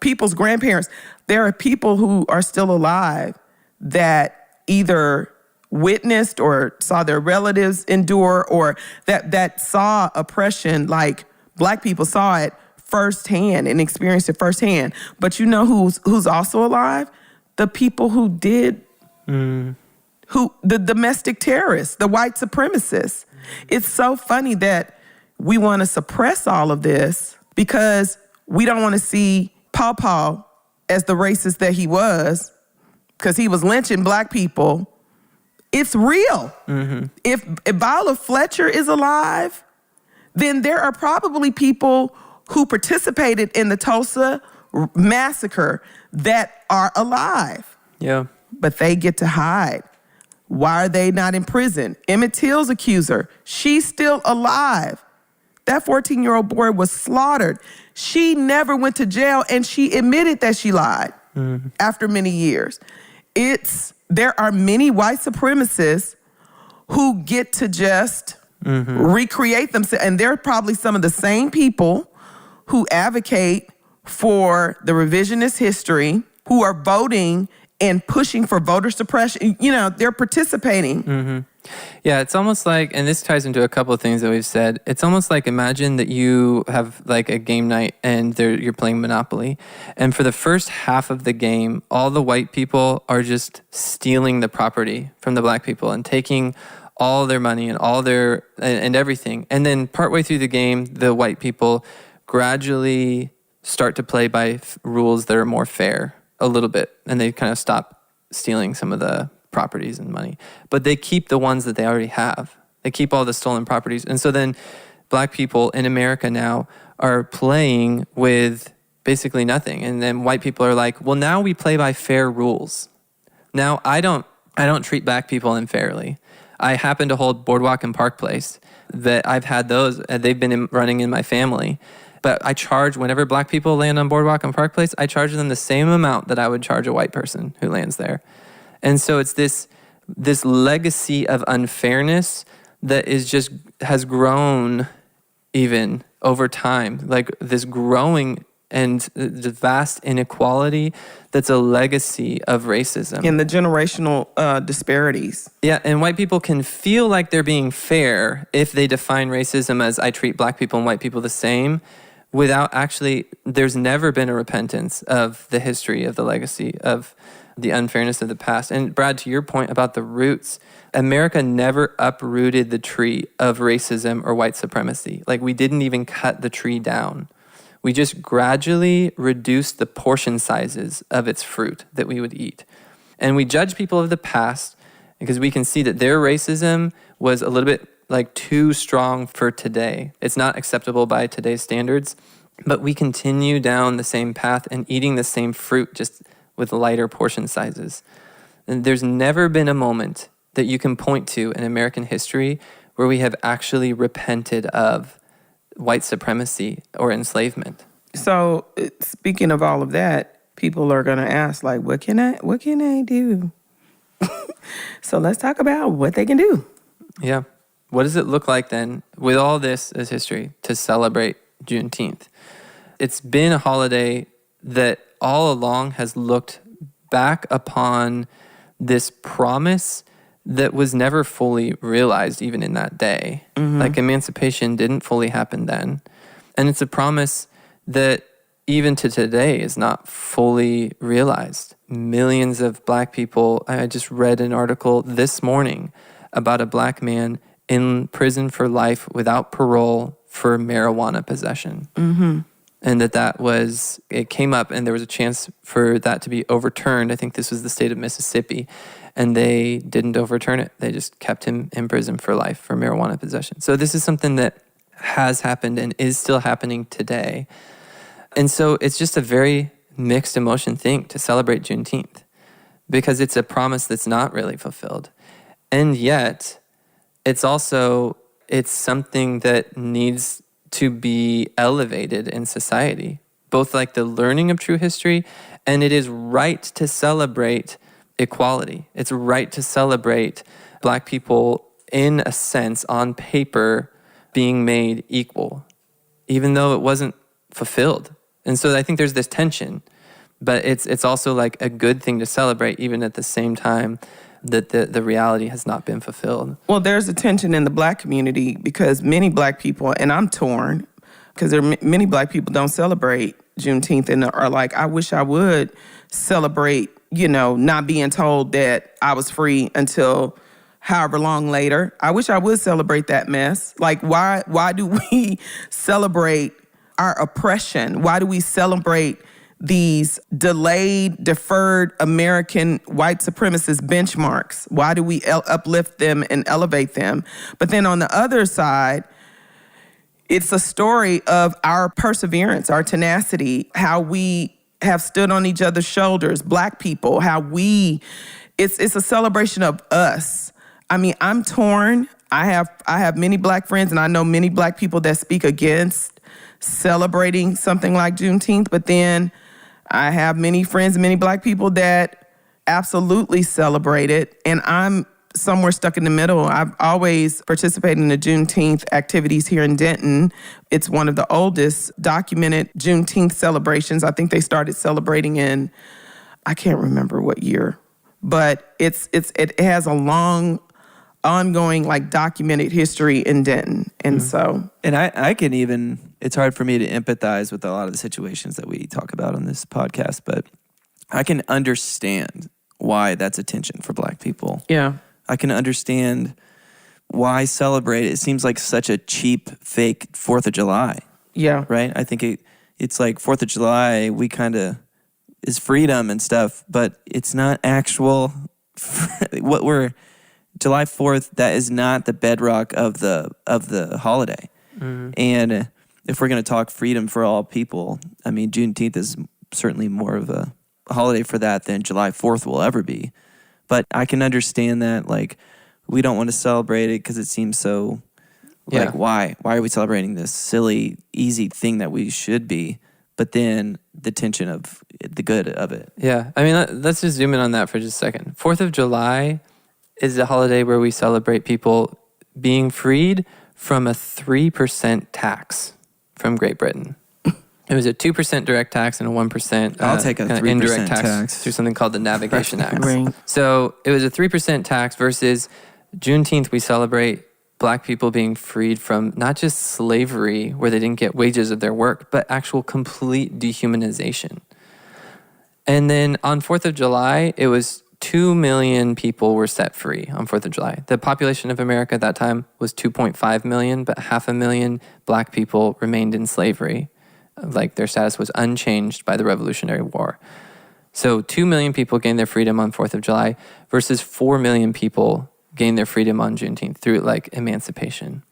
D: people's grandparents, there are people who are still alive that either witnessed or saw their relatives endure or that saw oppression, like Black people saw it firsthand and experienced it firsthand. But you know who's also alive? The people who did the domestic terrorists, the white supremacists. It's so funny that we want to suppress all of this because we don't want to see Paw Paw as the racist that he was, because he was lynching Black people. It's real. If Viola Fletcher is alive, then there are probably people who participated in the Tulsa massacre that are alive.
C: Yeah.
D: But they get to hide. Why are they not in prison? Emmett Till's accuser, she's still alive. That 14-year-old boy was slaughtered. She never went to jail, and she admitted that she lied after many years. There are many white supremacists who get to just recreate themselves, and they're probably some of the same people who advocate for the revisionist history, who are voting and pushing for voter suppression. They're participating.
C: Yeah, it's almost like, and this ties into a couple of things that we've said. It's almost like, imagine that you have like a game night and you're playing Monopoly. And for the first half of the game, all the white people are just stealing the property from the Black people and taking all their money and all their, and everything. And then partway through the game, the white people gradually start to play by rules that are more fair a little bit. And they kind of stop stealing some of the properties and money, but they keep the ones that they already have. They keep all the stolen properties. And so then Black people in America now are playing with basically nothing. And then white people are like, well, now we play by fair rules. Now I don't treat Black people unfairly. I happen to hold Boardwalk and Park Place, that I've had those, they've been running in my family. But I charge, whenever Black people land on Boardwalk and Park Place, I charge them the same amount that I would charge a white person who lands there. And so it's this this legacy of unfairness that has grown even over time, like this growing and the vast inequality that's a legacy of racism.
D: And the generational disparities.
C: Yeah, and white people can feel like they're being fair if they define racism as I treat black people and white people the same, without actually, there's never been a repentance of the history of the legacy of the unfairness of the past. And Brad, to your point about the roots, America never uprooted the tree of racism or white supremacy. Like, we didn't even cut the tree down. We just gradually reduced the portion sizes of its fruit that we would eat. And we judge people of the past because we can see that their racism was a little bit like too strong for today. It's not acceptable by today's standards, but we continue down the same path and eating the same fruit just with lighter portion sizes. And there's never been a moment that you can point to in American history where we have actually repented of white supremacy or enslavement.
D: So speaking of all of that, people are going to ask, like, what can I do? So let's talk about what they can do.
C: Yeah. What does it look like then, with all this as history, to celebrate Juneteenth? It's been a holiday that all along has looked back upon this promise that was never fully realized even in that day. Mm-hmm. Like, emancipation didn't fully happen then. And it's a promise that even to today is not fully realized. Millions of black people, I just read an article this morning about a black man in prison for life without parole for marijuana possession. Mm-hmm. And it came up and there was a chance for that to be overturned. I think this was the state of Mississippi. And they didn't overturn it. They just kept him in prison for life for marijuana possession. So this is something that has happened and is still happening today. And so it's just a very mixed emotion thing to celebrate Juneteenth, because it's a promise that's not really fulfilled. And yet, it's something that needs to be elevated in society, both like the learning of true history, and it is right to celebrate equality. It's right to celebrate black people, in a sense, on paper, being made equal, even though it wasn't fulfilled. And so I think there's this tension, but it's also like a good thing to celebrate, even at the same time that the reality has not been fulfilled.
D: Well, there's a tension in the black community because many black people, and I'm torn, because many black people don't celebrate Juneteenth and are like, I wish I would celebrate, not being told that I was free until however long later. I wish I would celebrate that mess. Like, why do we celebrate our oppression? Why do we celebrate these delayed, deferred American white supremacist benchmarks? Why do we uplift them and elevate them? But then on the other side, it's a story of our perseverance, our tenacity, how we have stood on each other's shoulders, black people, it's a celebration of us. I mean, I'm torn. I have many black friends, and I know many black people that speak against celebrating something like Juneteenth, but then I have many friends and many black people that absolutely celebrate it, and I'm somewhere stuck in the middle. I've always participated in the Juneteenth activities here in Denton. It's one of the oldest documented Juneteenth celebrations. I think they started celebrating in, I can't remember what year, but it has a long, ongoing, like, documented history in Denton. And so...
B: And I can even... It's hard for me to empathize with a lot of the situations that we talk about on this podcast, but I can understand why that's a tension for black people.
D: Yeah.
B: I can understand why celebrate it. It seems like such a cheap, fake 4th of July.
D: Yeah.
B: Right? I think it's like 4th of July, we kind of... is freedom and stuff, but it's not actual... July 4th, that is not the bedrock of the holiday. Mm-hmm. And if we're going to talk freedom for all people, I mean, Juneteenth is certainly more of a holiday for that than July 4th will ever be. But I can understand that, like, we don't want to celebrate it because it seems so, like, why? Why are we celebrating this silly, easy thing that we should be? But then the tension of the good of it.
C: Yeah. I mean, let's just zoom in on that for just a second. 4th of July is a holiday where we celebrate people being freed from a 3% tax from Great Britain. It was a 2% direct tax and a 1%
B: I'll take a 3%
C: indirect
B: tax
C: through something called the Navigation Act.
D: Right.
C: So it was a 3% tax versus Juneteenth. We celebrate Black people being freed from not just slavery, where they didn't get wages of their work, but actual complete dehumanization. And then on 4th of July, it was 2 million people were set free on 4th of July. The population of America at that time was 2.5 million, but 500,000 Black people remained in slavery. Like their status was unchanged by the Revolutionary War. So 2 million people gained their freedom on 4th of July versus 4 million people gained their freedom on Juneteenth through like emancipation.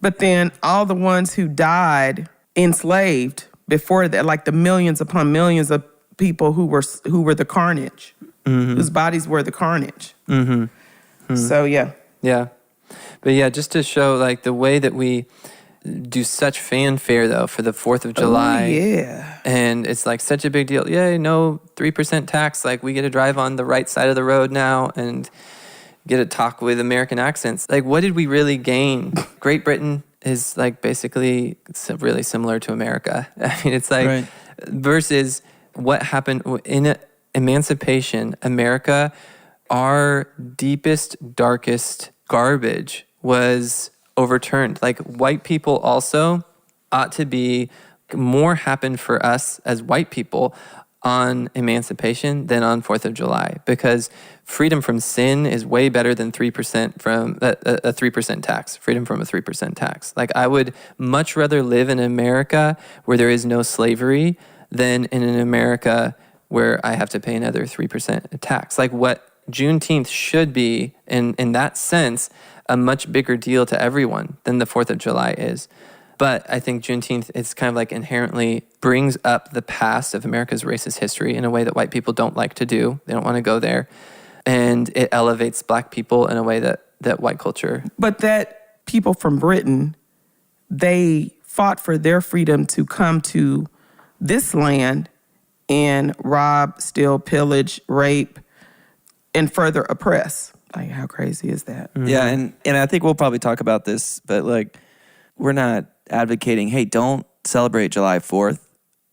D: But then all the ones who died enslaved before that, like the millions upon millions of people who were the carnage, whose bodies were the carnage. So yeah.
C: Yeah. But yeah, just to show like the way that we do such fanfare though for the 4th of July.
D: Oh, yeah.
C: And it's like such a big deal. Yay, no 3% tax. Like we get to drive on the right side of the road now and get to talk with American accents. Like what did we really gain? Great Britain is like basically really similar to America. I mean, it's like
B: Right.
C: versus what happened in emancipation, America, our deepest, darkest garbage was overturned. Like white people also ought to be more happen for us as white people on emancipation than on 4th of July, because freedom from sin is way better than 3% from a 3% tax, freedom from a 3% tax. Like I would much rather live in America where there is no slavery than in an America where I have to pay another 3% tax. Like what Juneteenth should be, in that sense, a much bigger deal to everyone than the 4th of July is. But I think Juneteenth is kind of like inherently brings up the past of America's racist history in a way that white people don't like to do. They don't want to go there. And it elevates Black people in a way that white culture.
D: But that people from Britain, they fought for their freedom to come to this land and rob, steal, pillage, rape, and further oppress. Like, how crazy is that?
B: Mm-hmm. Yeah, and I think we'll probably talk about this, but like, we're not advocating, hey, don't celebrate July 4th.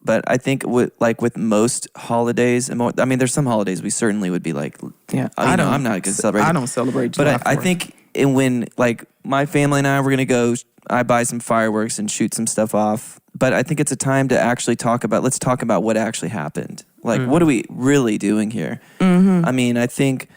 B: But I think with most holidays, and I mean, there's some holidays we certainly would be like,
D: yeah,
B: I'm not going to celebrate.
D: I don't celebrate July 4th.
B: But I think when like my family and I were going to go, I buy some fireworks and shoot some stuff off. But I think it's a time to actually let's talk about what actually happened. Like, what are we really doing here? Mm-hmm. I mean, I think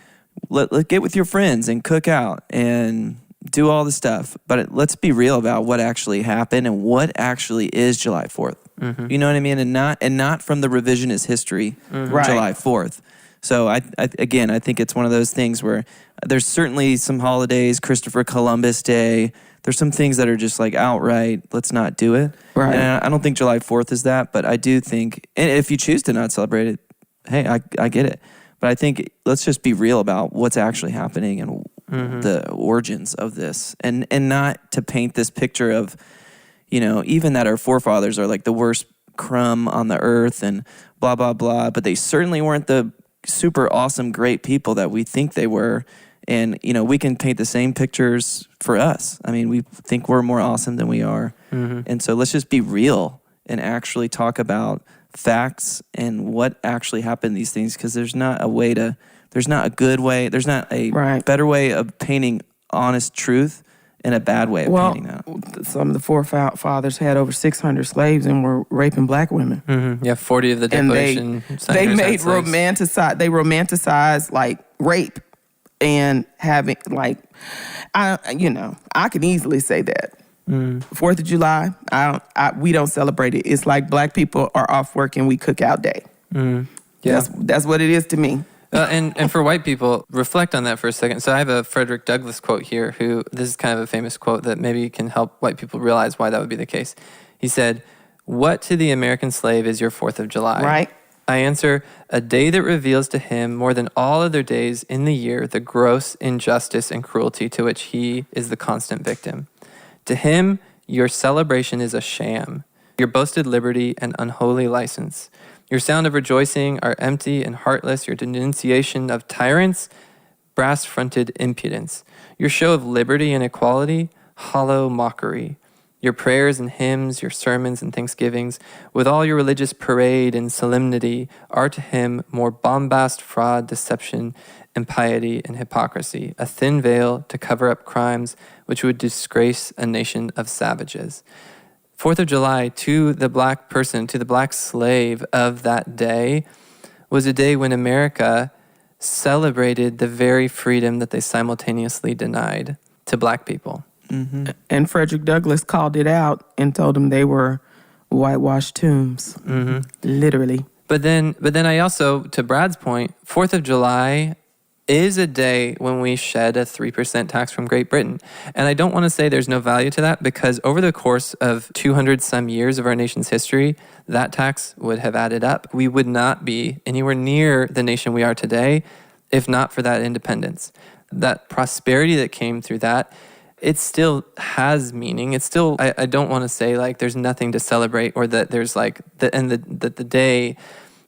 B: let get with your friends and cook out and do all the stuff. But let's be real about what actually happened and what actually is July 4th. Mm-hmm. You know what I mean? And not from the revisionist history,
D: Right.
B: July 4th. So I think it's one of those things where there's certainly some holidays, Christopher Columbus Day. There's some things that are just like outright, let's not do it.
D: Right.
B: And I don't think July 4th is that, but I do think, and if you choose to not celebrate it, hey, I get it. But I think let's just be real about what's actually happening and the origins of this, and not to paint this picture of, you know, even that our forefathers are like the worst crumb on the earth and blah, blah, blah. But they certainly weren't the super awesome, great people that we think they were. And, you know, we can paint the same pictures for us. I mean, we think we're more awesome than we are. Mm-hmm. And so let's just be real and actually talk about facts and what actually happened in these things, because there's not a good way, there's not a better way of painting honest truth and a bad way of painting that.
D: Some of the forefathers had over 600 slaves and were raping Black women.
C: Mm-hmm. Yeah, 40 of the Declaration.
D: They romanticized like rape and having like, I can easily say that. 4th of July, we don't celebrate it. It's like Black people are off work and we cook out day.
C: Yeah.
D: That's what it is to me.
C: And for white people, reflect on that for a second. So I have a Frederick Douglass quote here, this is kind of a famous quote that maybe can help white people realize why that would be the case. He said, "What to the American slave is your 4th of July?"
D: Right.
C: I answer, "A day that reveals to him more than all other days in the year the gross injustice and cruelty to which he is the constant victim. To him, your celebration is a sham, your boasted liberty an unholy license. Your sound of rejoicing are empty and heartless, your denunciation of tyrants brass-fronted impudence. Your show of liberty and equality, hollow mockery. Your prayers and hymns, your sermons and thanksgivings, with all your religious parade and solemnity, are to him more bombast, fraud, deception, impiety, and hypocrisy, a thin veil to cover up crimes which would disgrace a nation of savages. 4th of July, to the black person, to the black slave of that day, was a day when America celebrated the very freedom that they simultaneously denied to black people.
D: Mm-hmm. And Frederick Douglass called it out and told them they were whitewashed tombs, literally.
C: But then I also, to Brad's point, 4th of July is a day when we shed a 3% tax from Great Britain. And I don't want to say there's no value to that, because over the course of 200 some years of our nation's history, that tax would have added up. We would not be anywhere near the nation we are today if not for that independence. That prosperity that came through that, it still has meaning. It's still, I don't want to say like there's nothing to celebrate, or that there's like, the day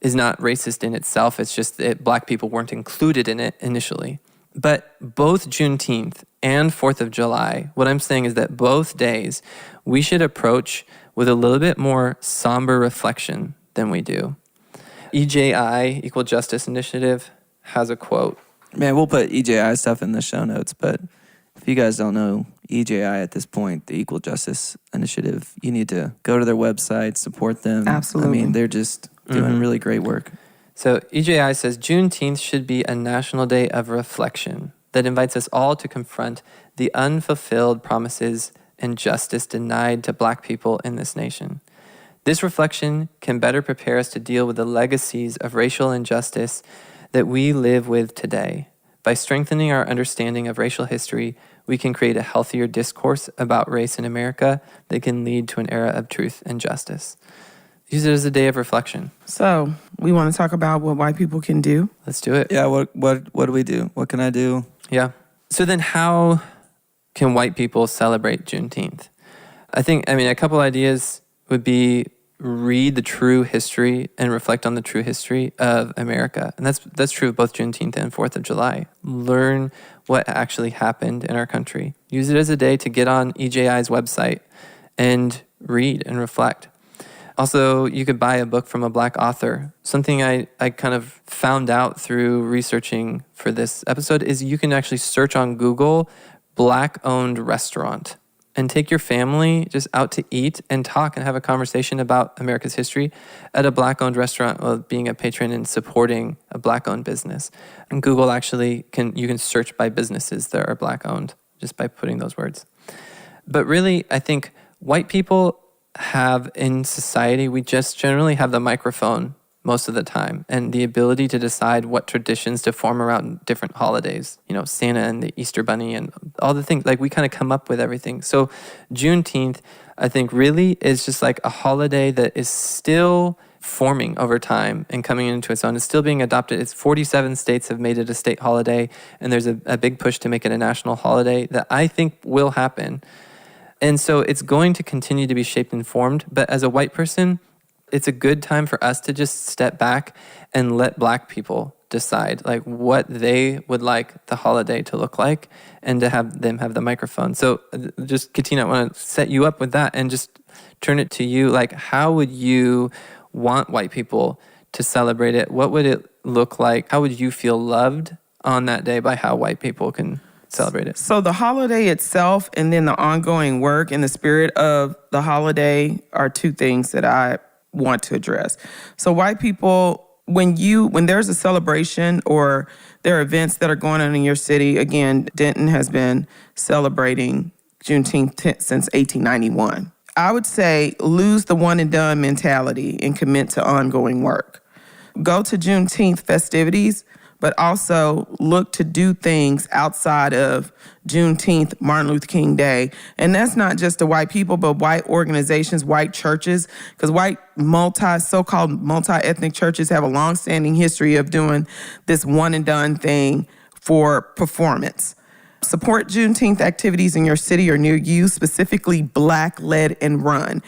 C: is not racist in itself. It's just that black people weren't included in it initially. But both Juneteenth and 4th of July, what I'm saying is that both days we should approach with a little bit more somber reflection than we do. EJI, Equal Justice Initiative, has a quote.
B: Man, we'll put EJI stuff in the show notes, but if you guys don't know EJI at this point, the Equal Justice Initiative, you need to go to their website, support them.
D: Absolutely.
B: I mean, they're just doing really great work.
C: So EJI says Juneteenth should be a national day of reflection that invites us all to confront the unfulfilled promises and justice denied to black people in this nation. This reflection can better prepare us to deal with the legacies of racial injustice that we live with today. By strengthening our understanding of racial history, we can create a healthier discourse about race in America that can lead to an era of truth and justice. Use it as a day of reflection.
D: So, we want to talk about what white people can do.
C: Let's do it.
B: Yeah, what do we do? What can I do?
C: Yeah. So then how can white people celebrate Juneteenth? I mean, a couple ideas would be read the true history and reflect on the true history of America. And that's true of both Juneteenth and 4th of July. Learn what actually happened in our country. Use it as a day to get on EJI's website and read and reflect. Also, you could buy a book from a black author. Something I kind of found out through researching for this episode is you can actually search on Google black-owned restaurant and take your family just out to eat and talk and have a conversation about America's history at a black-owned restaurant, while being a patron and supporting a black-owned business. And Google actually you can search by businesses that are black-owned just by putting those words. But really, I think white people have in society, we just generally have the microphone most of the time and the ability to decide what traditions to form around different holidays, Santa and the Easter Bunny and all the things. Like, we kind of come up with everything. So Juneteenth, I think, really is just like a holiday that is still forming over time and coming into its own. It's still being adopted. It's 47 states have made it a state holiday, and there's a big push to make it a national holiday that I think will happen. And so it's going to continue to be shaped and formed. But as a white person, it's a good time for us to just step back and let black people decide like what they would like the holiday to look like, and to have them have the microphone. So just, Katina, I want to set you up with that and just turn it to you. Like, how would you want white people to celebrate it? What would it look like? How would you feel loved on that day by how white people can celebrate it?
D: So the holiday itself and then the ongoing work and the spirit of the holiday are two things that I want to address. So white people, when there's a celebration or there are events that are going on in your city, again, Denton has been celebrating Juneteenth since 1891. I would say lose the one and done mentality and commit to ongoing work. Go to Juneteenth festivities, but also look to do things outside of Juneteenth, Martin Luther King Day. And that's not just the white people, but white organizations, white churches, because so-called multi-ethnic churches have a long-standing history of doing this one-and-done thing for performance. Support Juneteenth activities in your city or near you, specifically Black-led and run.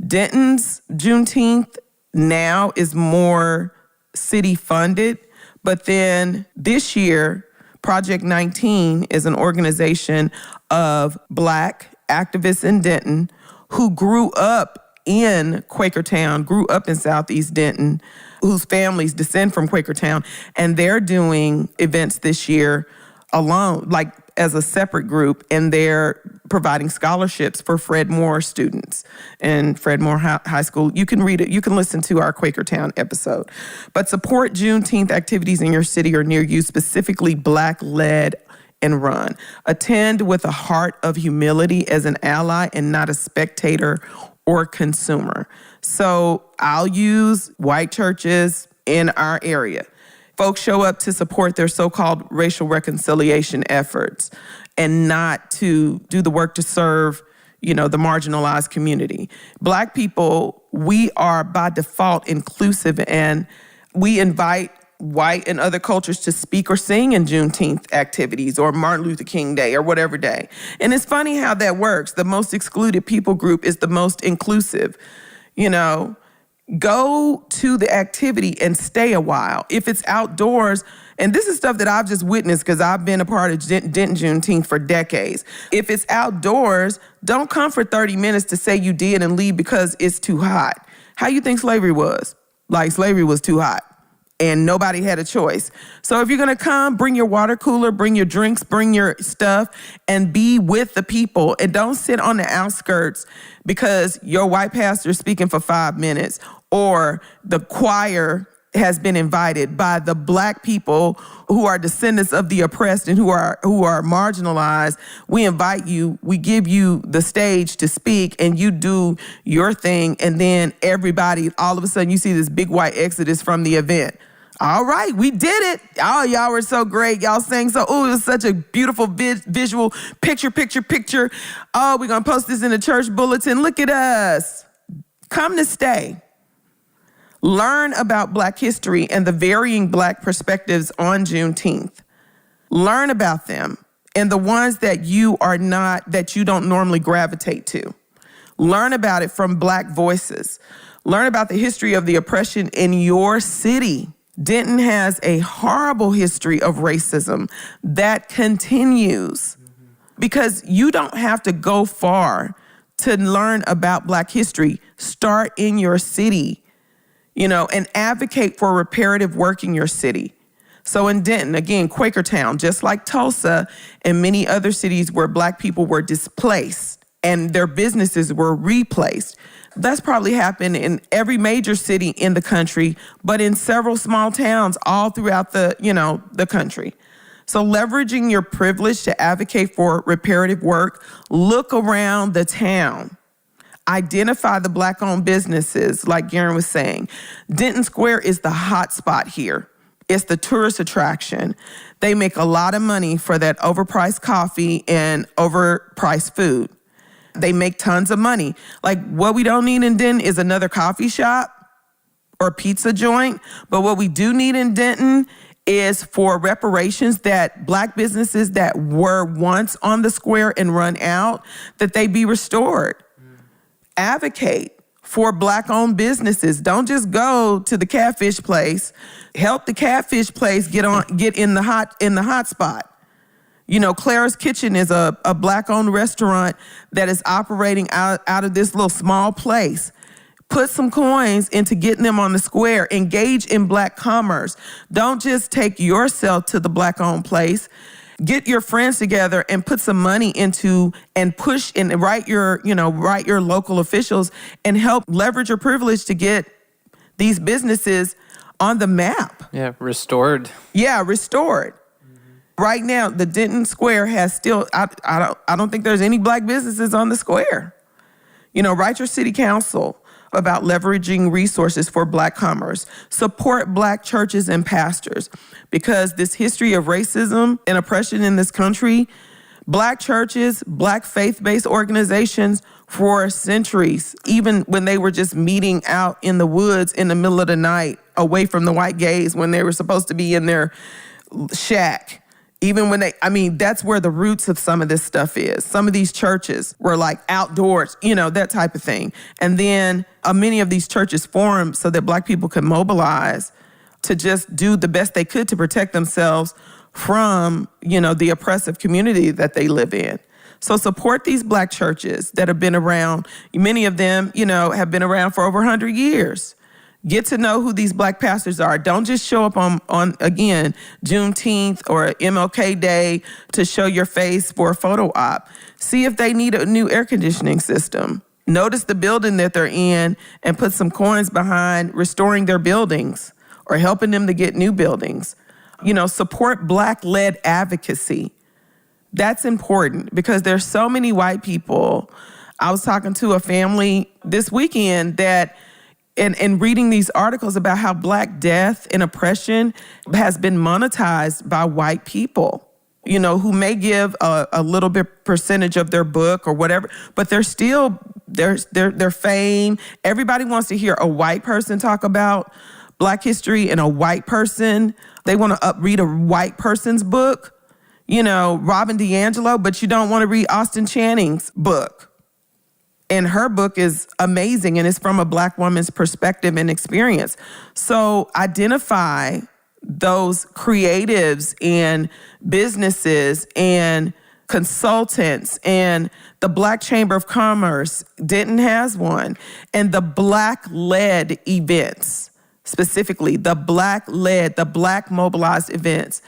D: Denton's Juneteenth now is more city-funded, but then this year, Project 19 is an organization of Black activists in Denton who grew up in Quakertown, grew up in Southeast Denton, whose families descend from Quakertown, and they're doing events this year alone, like as a separate group, and they're providing scholarships for Fred Moore students in Fred Moore High School. You can read it. You can listen to our Quakertown episode. But support Juneteenth activities in your city or near you, specifically Black-led and run. Attend with a heart of humility as an ally and not a spectator or consumer. So I'll use white churches in our area. Folks show up to support their so-called racial reconciliation efforts and not to do the work to serve, the marginalized community. Black people, we are by default inclusive, and we invite white and other cultures to speak or sing in Juneteenth activities or Martin Luther King Day or whatever day. And it's funny how that works. The most excluded people group is the most inclusive. Go to the activity and stay a while. If it's outdoors, and this is stuff that I've just witnessed because I've been a part of Denton Juneteenth for decades. If it's outdoors, don't come for 30 minutes to say you did and leave because it's too hot. How you think slavery was? Like, slavery was too hot and nobody had a choice. So if you're gonna come, bring your water cooler, bring your drinks, bring your stuff, and be with the people. And don't sit on the outskirts because your white pastor is speaking for 5 minutes or the choir has been invited by the Black people who are descendants of the oppressed and who are marginalized. We invite you, we give you the stage to speak, and you do your thing, and then everybody, all of a sudden you see this big white exodus from the event. All right, we did it. Oh, y'all were so great. Y'all sang so, it was such a beautiful visual picture. Oh, we're going to post this in the church bulletin. Look at us. Come to stay. Learn about Black history and the varying Black perspectives on Juneteenth. Learn about them and the ones that you don't normally gravitate to. Learn about it from Black voices. Learn about the history of the oppression in your city. Denton has a horrible history of racism that continues because you don't have to go far to learn about Black history. Start in your city, and advocate for reparative work in your city. So in Denton, again, Quakertown, just like Tulsa and many other cities where Black people were displaced and their businesses were replaced. That's probably happened in every major city in the country, but in several small towns all throughout the country. So leveraging your privilege to advocate for reparative work, look around the town. Identify the Black-owned businesses, like Garen was saying. Denton Square is the hot spot here. It's the tourist attraction. They make a lot of money for that overpriced coffee and overpriced food. They make tons of money. Like, what we don't need in Denton is another coffee shop or pizza joint. But what we do need in Denton is for reparations that Black businesses that were once on the square and run out, that they be restored. Advocate for Black-owned businesses. Don't just go to the catfish place. Help the catfish place get in the hot spot. Clara's Kitchen is a Black-owned restaurant that is operating out of this little small place. Put some coins into getting them on the square. Engage in Black commerce. Don't just take yourself to the Black-owned place. Get your friends together and put some money into and push and write your local officials and help leverage your privilege to get these businesses on the map.
C: Yeah, restored.
D: Right now, the Denton Square has still, I don't think there's any Black businesses on the square. Write your city council about leveraging resources for Black commerce. Support Black churches and pastors, because this history of racism and oppression in this country, Black churches, Black faith-based organizations for centuries, even when they were just meeting out in the woods in the middle of the night, away from the white gaze when they were supposed to be in their shack. Even when that's where the roots of some of this stuff is. Some of these churches were like outdoors, that type of thing. And then many of these churches formed so that Black people could mobilize to just do the best they could to protect themselves from, the oppressive community that they live in. So support these Black churches that have been around. Many of them, have been around for over 100 years. Get to know who these Black pastors are. Don't just show up on again, Juneteenth or MLK Day to show your face for a photo op. See if they need a new air conditioning system. Notice the building that they're in and put some coins behind restoring their buildings or helping them to get new buildings. Support Black-led advocacy. That's important because there's so many white people. I was talking to a family this weekend that, and reading these articles about how Black death and oppression has been monetized by white people, who may give a little bit percentage of their book or whatever, but they're still, their fame. Everybody wants to hear a white person talk about Black history and a white person. They want to read a white person's book, Robin DiAngelo, but you don't want to read Austin Channing's book. And her book is amazing, and it's from a Black woman's perspective and experience. So identify those creatives and businesses and consultants, and the Black Chamber of Commerce, Denton has one, and the Black-led events, specifically the Black-led, the Black mobilized events,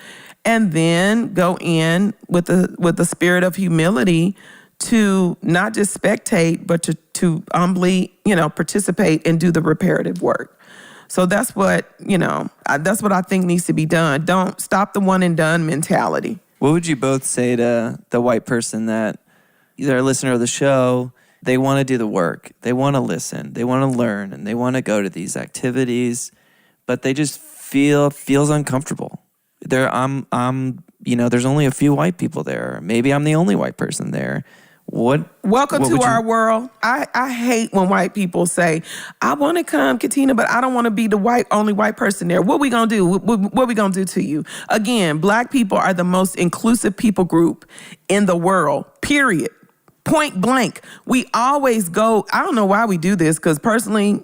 D: and then go in with the spirit of humility to not just spectate, but to humbly, participate and do the reparative work. So that's what I think needs to be done. Don't stop the one and done mentality.
B: What would you both say to the white person that either a listener of the show, they want to do the work, they want to listen, they want to learn, and they want to go to these activities, but they just feels uncomfortable. There's only a few white people there. Maybe I'm the only white person there.
D: Welcome to our world. I hate when white people say, I want to come, Katina, but I don't want to be the only white person there. What we going to do? What we going to do to you? Again, Black people are the most inclusive people group in the world, period. Point blank. We always go, I don't know why we do this, because personally,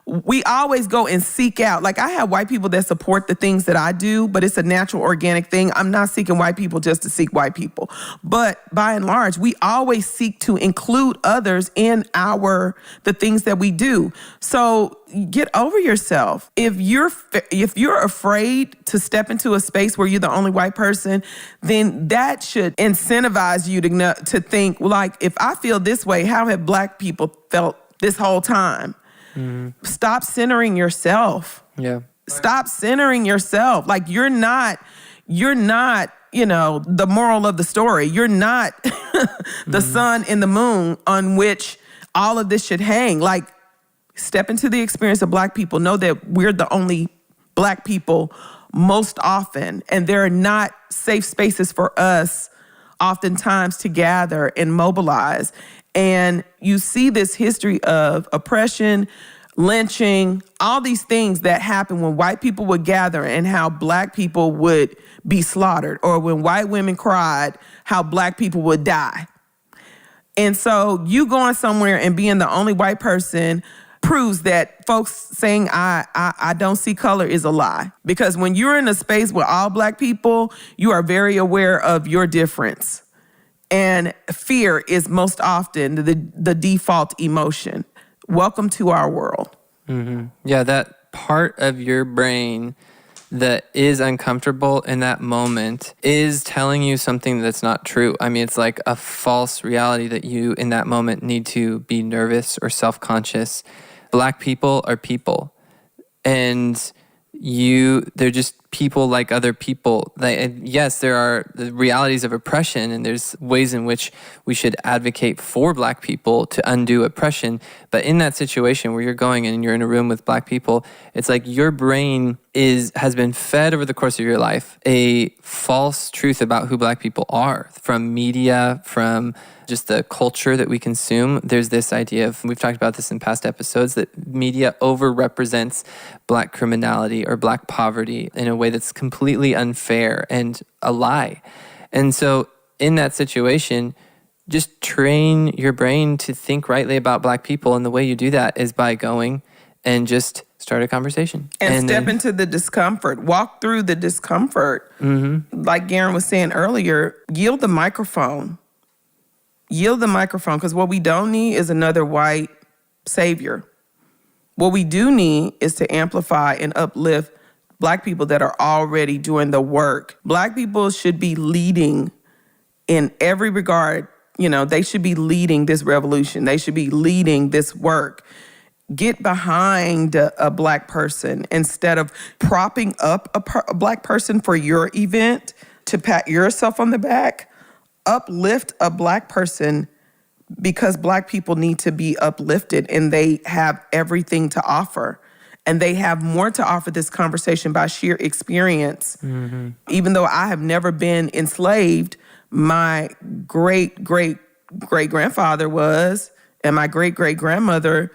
D: we always go and seek out. Like, I have white people that support the things that I do, but it's a natural, organic thing. I'm not seeking white people just to seek white people. But by and large, we always seek to include others in the things that we do. So get over yourself. If you're afraid to step into a space where you're the only white person, then that should incentivize you to think, like, if I feel this way, how have Black people felt this whole time? Mm-hmm. Stop centering yourself.
C: Yeah.
D: Stop centering yourself. Like, you're not, the moral of the story. You're not the sun and the moon on which all of this should hang. Like, step into the experience of Black people. Know that we're the only Black people most often, and there are not safe spaces for us oftentimes to gather and mobilize. And you see this history of oppression, lynching, all these things that happen when white people would gather and how Black people would be slaughtered, or when white women cried, how Black people would die. And so you going somewhere and being the only white person proves that folks saying I don't see color is a lie. Because when you're in a space with all Black people, you are very aware of your difference. And fear is most often the default emotion. Welcome to our world.
C: Mm-hmm. Yeah, that part of your brain that is uncomfortable in that moment is telling you something that's not true. I mean, it's like a false reality that you, in that moment, need to be nervous or self-conscious. Black people are people. And they're just people like other people. Yes, there are the realities of oppression, and there's ways in which we should advocate for Black people to undo oppression. But in that situation where you're going and you're in a room with Black people, it's like your brain has been fed over the course of your life a false truth about who Black people are, from media, from just the culture that we consume. There's this idea of, we've talked about this in past episodes, that media overrepresents Black criminality or Black poverty in a way that's completely unfair and a lie. And so in that situation, just train your brain to think rightly about Black people. And the way you do that is by going and just start a conversation.
D: And step into the discomfort. Walk through the discomfort. Mm-hmm. Like Garen was saying earlier, yield the microphone. Yield the microphone, because what we don't need is another white savior. What we do need is to amplify and uplift Black people that are already doing the work. Black people should be leading in every regard. You know, they should be leading this revolution. They should be leading this work. Get behind a Black person instead of propping up a Black person for your event to pat yourself on the back. Uplift a Black person because Black people need to be uplifted, and they have everything to offer. And they have more to offer this conversation by sheer experience. Mm-hmm. Even though I have never been enslaved, my great-great-great-grandfather was, and my great-great-grandmother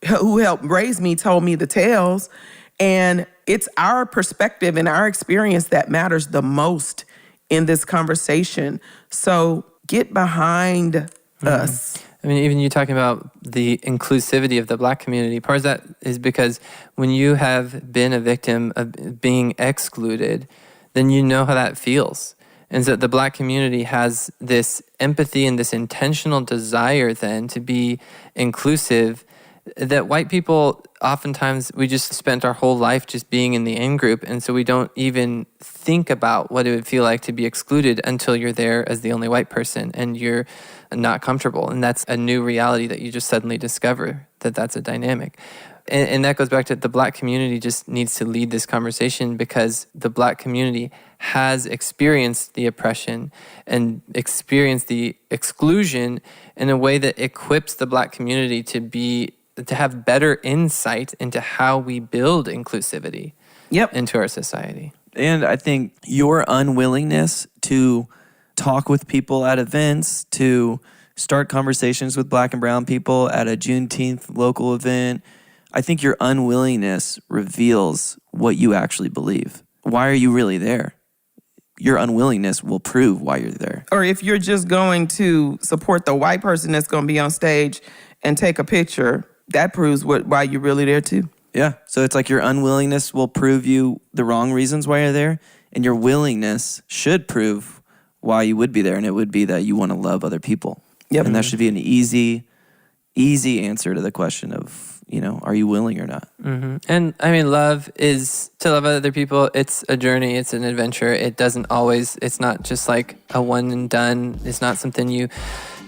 D: who helped raise me told me the tales. And it's our perspective and our experience that matters the most in this conversation. So get behind us.
C: I mean, even you talking about the inclusivity of the Black community, part of that is because when you have been a victim of being excluded, then you know how that feels. And so the Black community has this empathy and this intentional desire then to be inclusive that white people, oftentimes, we just spent our whole life just being in the in-group, and so we don't even think about what it would feel like to be excluded until you're there as the only white person, and you're not comfortable. And that's a new reality that you just suddenly discover, that that's a dynamic. And that goes back to the Black community just needs to lead this conversation, because the Black community has experienced the oppression and experienced the exclusion in a way that equips the Black community to have better insight into how we build inclusivity into our society.
B: And I think your unwillingness to talk with people at events, to start conversations with Black and brown people at a Juneteenth local event, I think your unwillingness reveals what you actually believe. Why are you really there? Your unwillingness will prove why you're there.
D: Or if you're just going to support the white person that's going to be on stage and take a picture, that proves why you're really there too.
B: Yeah. So it's like your unwillingness will prove you the wrong reasons why you're there, and your willingness should prove why you would be there, and it would be that you want to love other people. Yep. And that should be an easy answer to the question of, are you willing or not?
C: Mm-hmm. And I mean, love is to love other people. It's a journey. It's an adventure. It's not just like a one and done. It's not something you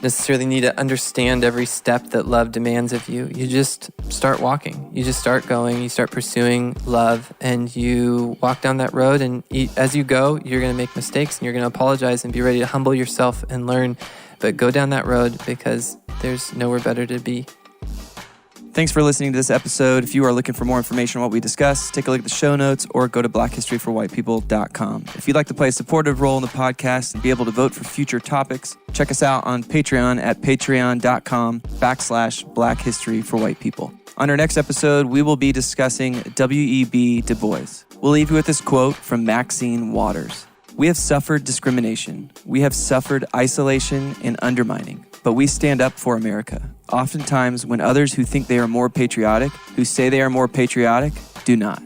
C: necessarily need to understand every step that love demands of you. You just start walking. You just start going. You start pursuing love, and you walk down that road. And as you go, you're going to make mistakes, and you're going to apologize and be ready to humble yourself and learn. But go down that road, because there's nowhere better to be.
B: Thanks for listening to this episode. If you are looking for more information on what we discussed, take a look at the show notes or go to blackhistoryforwhitepeople.com. If you'd like to play a supportive role in the podcast and be able to vote for future topics, check us out on Patreon at patreon.com/blackhistoryforwhitepeople. On our next episode, we will be discussing W.E.B. Du Bois. We'll leave you with this quote from Maxine Waters. "We have suffered discrimination. We have suffered isolation and undermining. But we stand up for America. Oftentimes, when others who think they are more patriotic, who say they are more patriotic, do not."